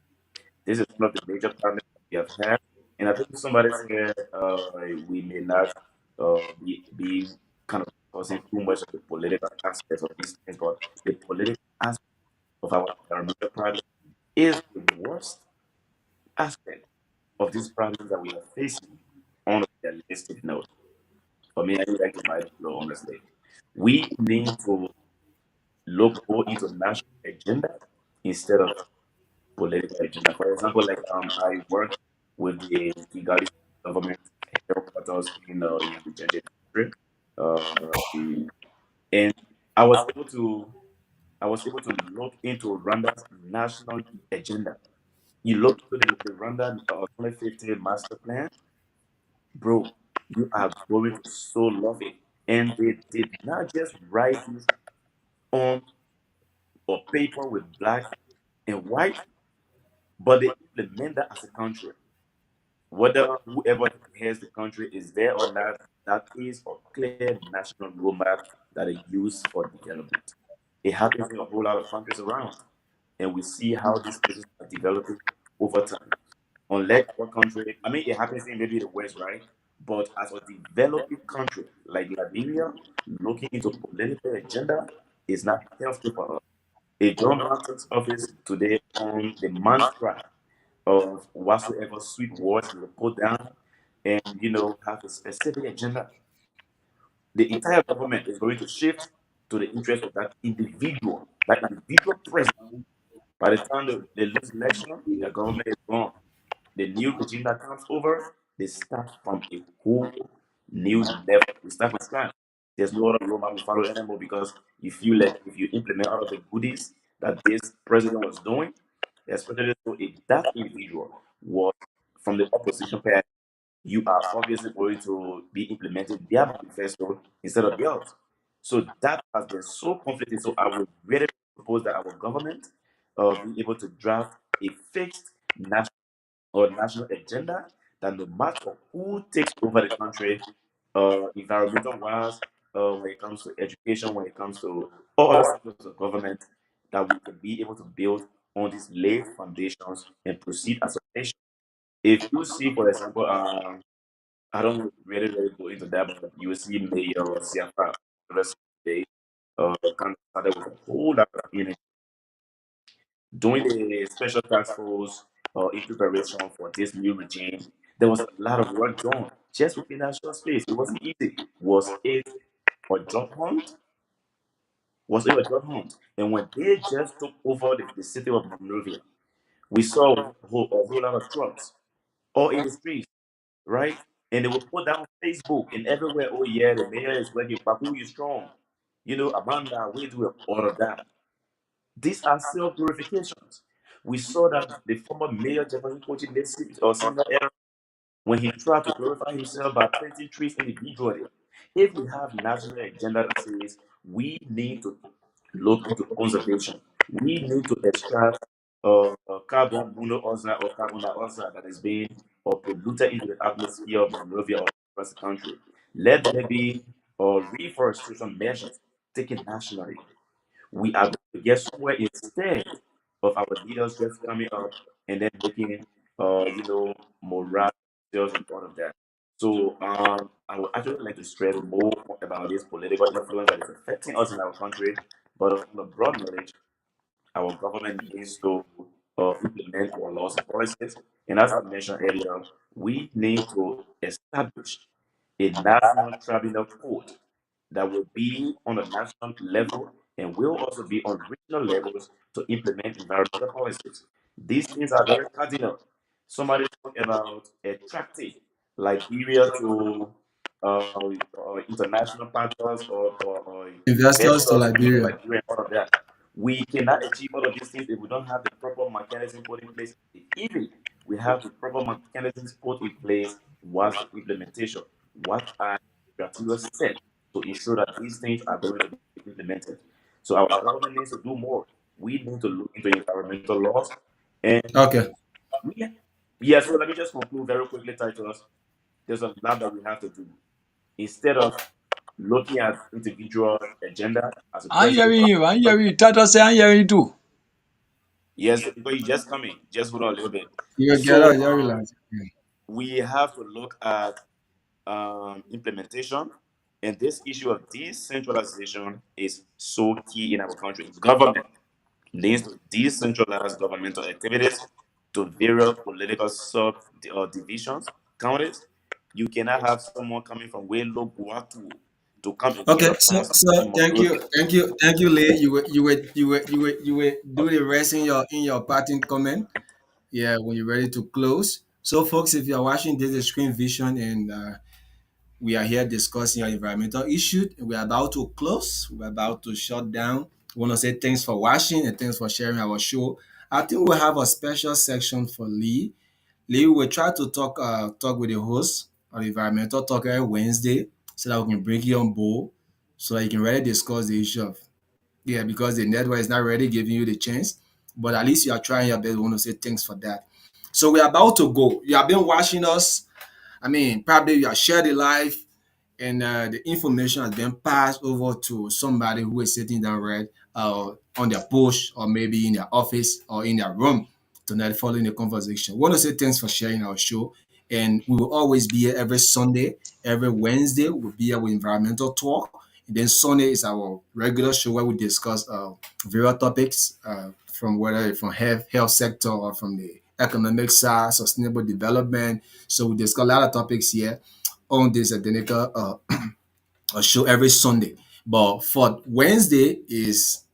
This is one of the major problems that we have had. And I think somebody said we may not be kind of causing too much of the political aspects of these things, but the political aspect of our environmental problem is the worst aspect of these problems that we are facing on a realistic note. For me, I would like to buy the flow, honestly. We need to look more into national agenda instead of political agenda. For example, like I work with the Kigali government headquarters in the Jeje district, and I was able to look into Rwanda's national agenda. You look into the Rwanda 2050 master plan, bro. You are going to so love it. And they did not just write this on or paper with black. and white, but they implement that as a country. Whether whoever heads the country is there or not, that is a clear national roadmap that is used for development. It happens in a whole lot of countries around, and we see how these places are developing over time. Unlike our country, I mean, it happens in maybe the West, right? But as a developing country like Liberia, looking into political agenda is not healthy for us. A John Martin's office today on the mantra of whatsoever sweet words you will put down and have a specific agenda. The entire government is going to shift to the interest of that individual president. By the time they lose election, the government is gone. The new regime that comes over, they start from a whole new level. We start from scratch. There's no other roadmap we follow anymore because you feel like if you implement all of the goodies that this president was doing, especially so if that individual was from the opposition party, you are obviously going to be implementing their manifesto instead of yours. So that has been so conflicting. So I would really propose that our government be able to draft a fixed national agenda that no matter who takes over the country, environmental wise, when it comes to education, when it comes to all other sectors of government, that we can be able to build on these laid foundations and proceed as a nation. If you see, for example, I don't really go into that, but you will see Mayor Siafa today, kind of started with a whole lot of during the special task force in preparation for this new regime, there was a lot of work done just within that short space. It wasn't easy. A job hunt? Was it a job hunt? And when they just took over the city of Monrovia, we saw a whole lot of trucks all in the streets, right? And they would put down Facebook and everywhere, oh yeah, the mayor is working, Babu is strong. Amanda, we do all of that. These are self glorifications. We saw that the former mayor Jefferson Coaching or similar era when he tried to glorify himself by planting trees individually. If we have national agenda that says we need to look into conservation, we need to extract carbon monoxide or carbon dioxide that is being polluted into the atmosphere of Monrovia or across the country. Let there be reforestation measures taken nationally. We are going to get somewhere instead of our leaders just coming up and then making, morale sales and all of that. So I would actually like to stress more about this political influence that is affecting us in our country, but on a broad knowledge, our government needs to implement our laws and policies. And as I mentioned earlier, we need to establish a national tribunal code that will be on a national level and will also be on regional levels to implement environmental policies. These things are very cardinal. Somebody talked about attracting Liberia to international partners or Investors to investors coming to Liberia. Liberia and all of that. We cannot achieve all of these things if we don't have the proper mechanism put in place. Even we have the proper mechanisms put in place, what's the implementation? What are the criteria set to ensure that these things are going to be implemented? So our government needs to do more. We need to look into environmental laws. And Okay. we, yeah, so let me just conclude very quickly, Titus. There's a lot that we have to do. Instead of looking at individual agenda as a I'm president. hearing you. I'm hearing you. Tata say I'm hearing you too. Yes, because you just coming. Just hold on a little bit. You get So out, you relax. we have to look at implementation, and this issue of decentralization is so key in our country. Government needs to decentralize governmental activities to various political sub or divisions, counties. You cannot have someone coming from Welo Guatu to come and give Okay, a task so in Monrovia. thank you, Lee. You were do the rest in your parting comment. Yeah, when you're ready to close. So, folks, if you're watching this is Screen Vision, and we are here discussing our environmental issue. We're about to close. We're about to shut down. We want to say thanks for watching and thanks for sharing our show. I think we'll have a special section for Lee. Lee will try to talk with the host on environmental talk every Wednesday so that we can bring you on board so that you can really discuss the issue of, yeah, because the network is not really giving you the chance. but at least you are trying your best. We want to say thanks for that. So we're about to go. You have been watching us. I mean, probably you have shared the life, and the information has been passed over to somebody who is sitting down right on their porch or maybe in their office or in their room tonight following the conversation. We want to say thanks for sharing our show. And we will always be here every Sunday, every Wednesday. We'll be here with environmental talk. And then Sunday is our regular show where we discuss various topics from whether it's from health sector or from the economic side, sustainable development. So we discuss a lot of topics here on this identical show every Sunday. But for Wednesday is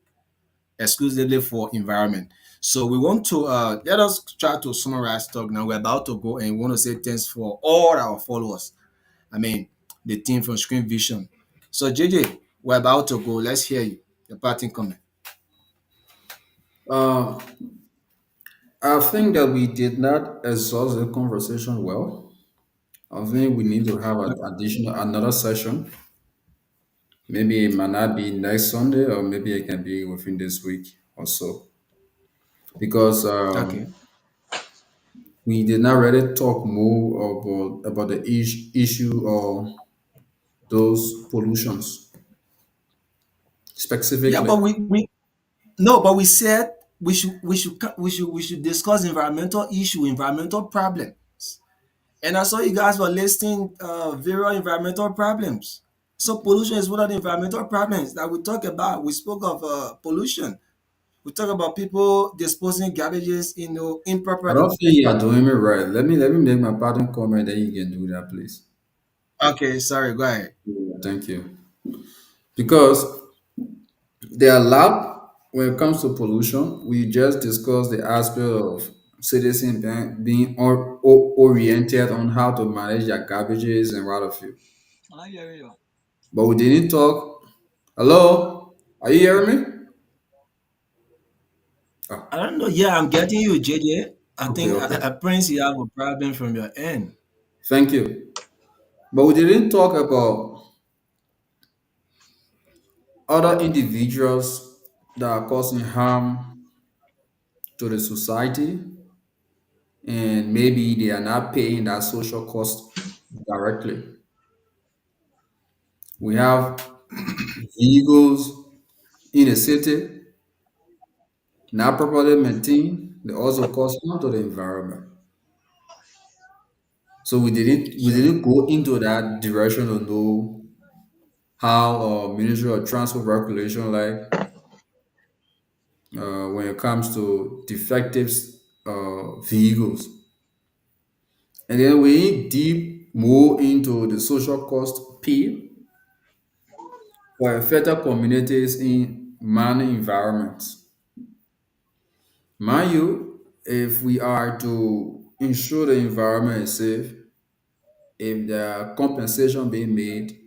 exclusively for environment. So we want to let us try to summarize talk now. We're about to go and we want to say thanks for all our followers. I mean, the team from Screen Vision. So JJ, we're about to go. Let's hear you. The parting comment. Uh, I think that we did not exhaust the conversation well. I think we need to have an additional another session. Maybe it might not be next Sunday, or maybe it can be within this week or so. Because Okay. we did not really talk more about the issue or those pollutions Yeah, but specifically. we no, but we said we should discuss environmental issue, environmental problems. And I saw you guys were listing various environmental problems. So pollution is one of the environmental problems that we talk about. We spoke of pollution. We talk about people disposing garbages, I improperly. don't think you are doing me right. Let me make my parting comment, then you can do that, please. Okay, sorry, go ahead. Thank you. Because there are a lot when it comes to pollution. We just discussed the aspect of citizens being oriented on how to manage their garbages and what have you. I hear you. But we didn't talk. Hello? Are you hearing me? Oh, I don't know. Yeah, I'm getting you, JJ. I okay, think okay. Prince, you have a problem from your end. Thank you. But we didn't talk about other individuals that are causing harm to the society, and maybe they are not paying that social cost directly. We have vehicles in a city not properly maintained. They also cause harm to the environment. So we didn't go into that direction to know how Ministry of Transport regulation like when it comes to defective vehicles. And then we deep more into the social cost P for affected communities in many environments. Mind you, if we are to ensure the environment is safe, if there are compensation being made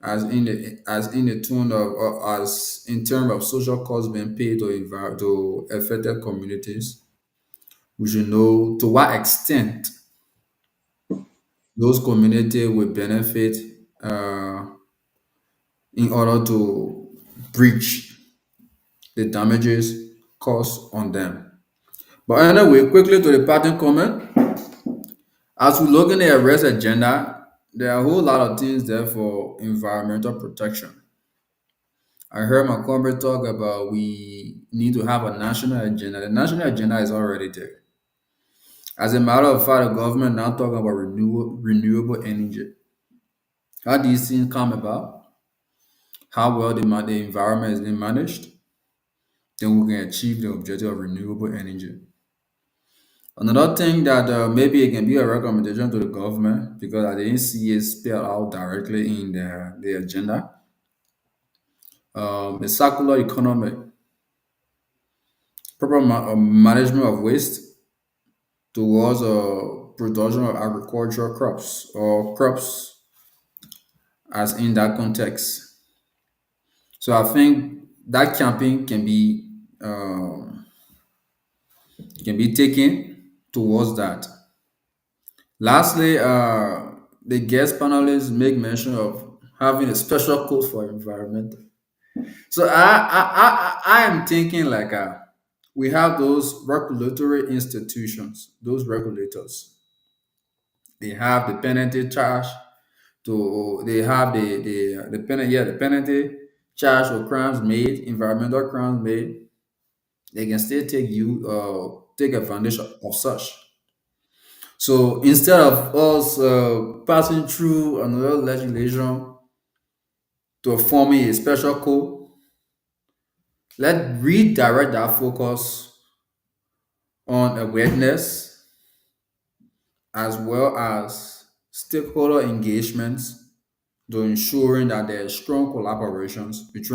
as in the tune of or as in terms of social costs being paid to affected communities, we should know to what extent those communities will benefit uh, in order to bridge the damages caused on them. But anyway, quickly to the pattern comment. As we look in the arrest agenda, there are a whole lot of things there for environmental protection. I heard my comrade talk about we need to have a national agenda. The national agenda is already there. As a matter of fact, the government now talking about renewable energy. How these things come about, how well the environment is being managed, then we can achieve the objective of renewable energy. Another thing that maybe it can be a recommendation to the government because I didn't see it spelled out directly in the agenda. The circular economy, proper management of waste towards production of agricultural crops or crops as in that context. So I think that campaign can be taken towards that. Lastly, the guest panelists make mention of having a special code for environmental. So I am thinking like We have those regulatory institutions, those regulators. They have the penalty charge to they have the penalty, yeah, the penalty charge for crimes made, environmental crimes made. They can still take advantage of such. So instead of us passing through another legislation to forming a special code, let redirect that focus on awareness as well as stakeholder engagements to ensuring that there is strong collaborations between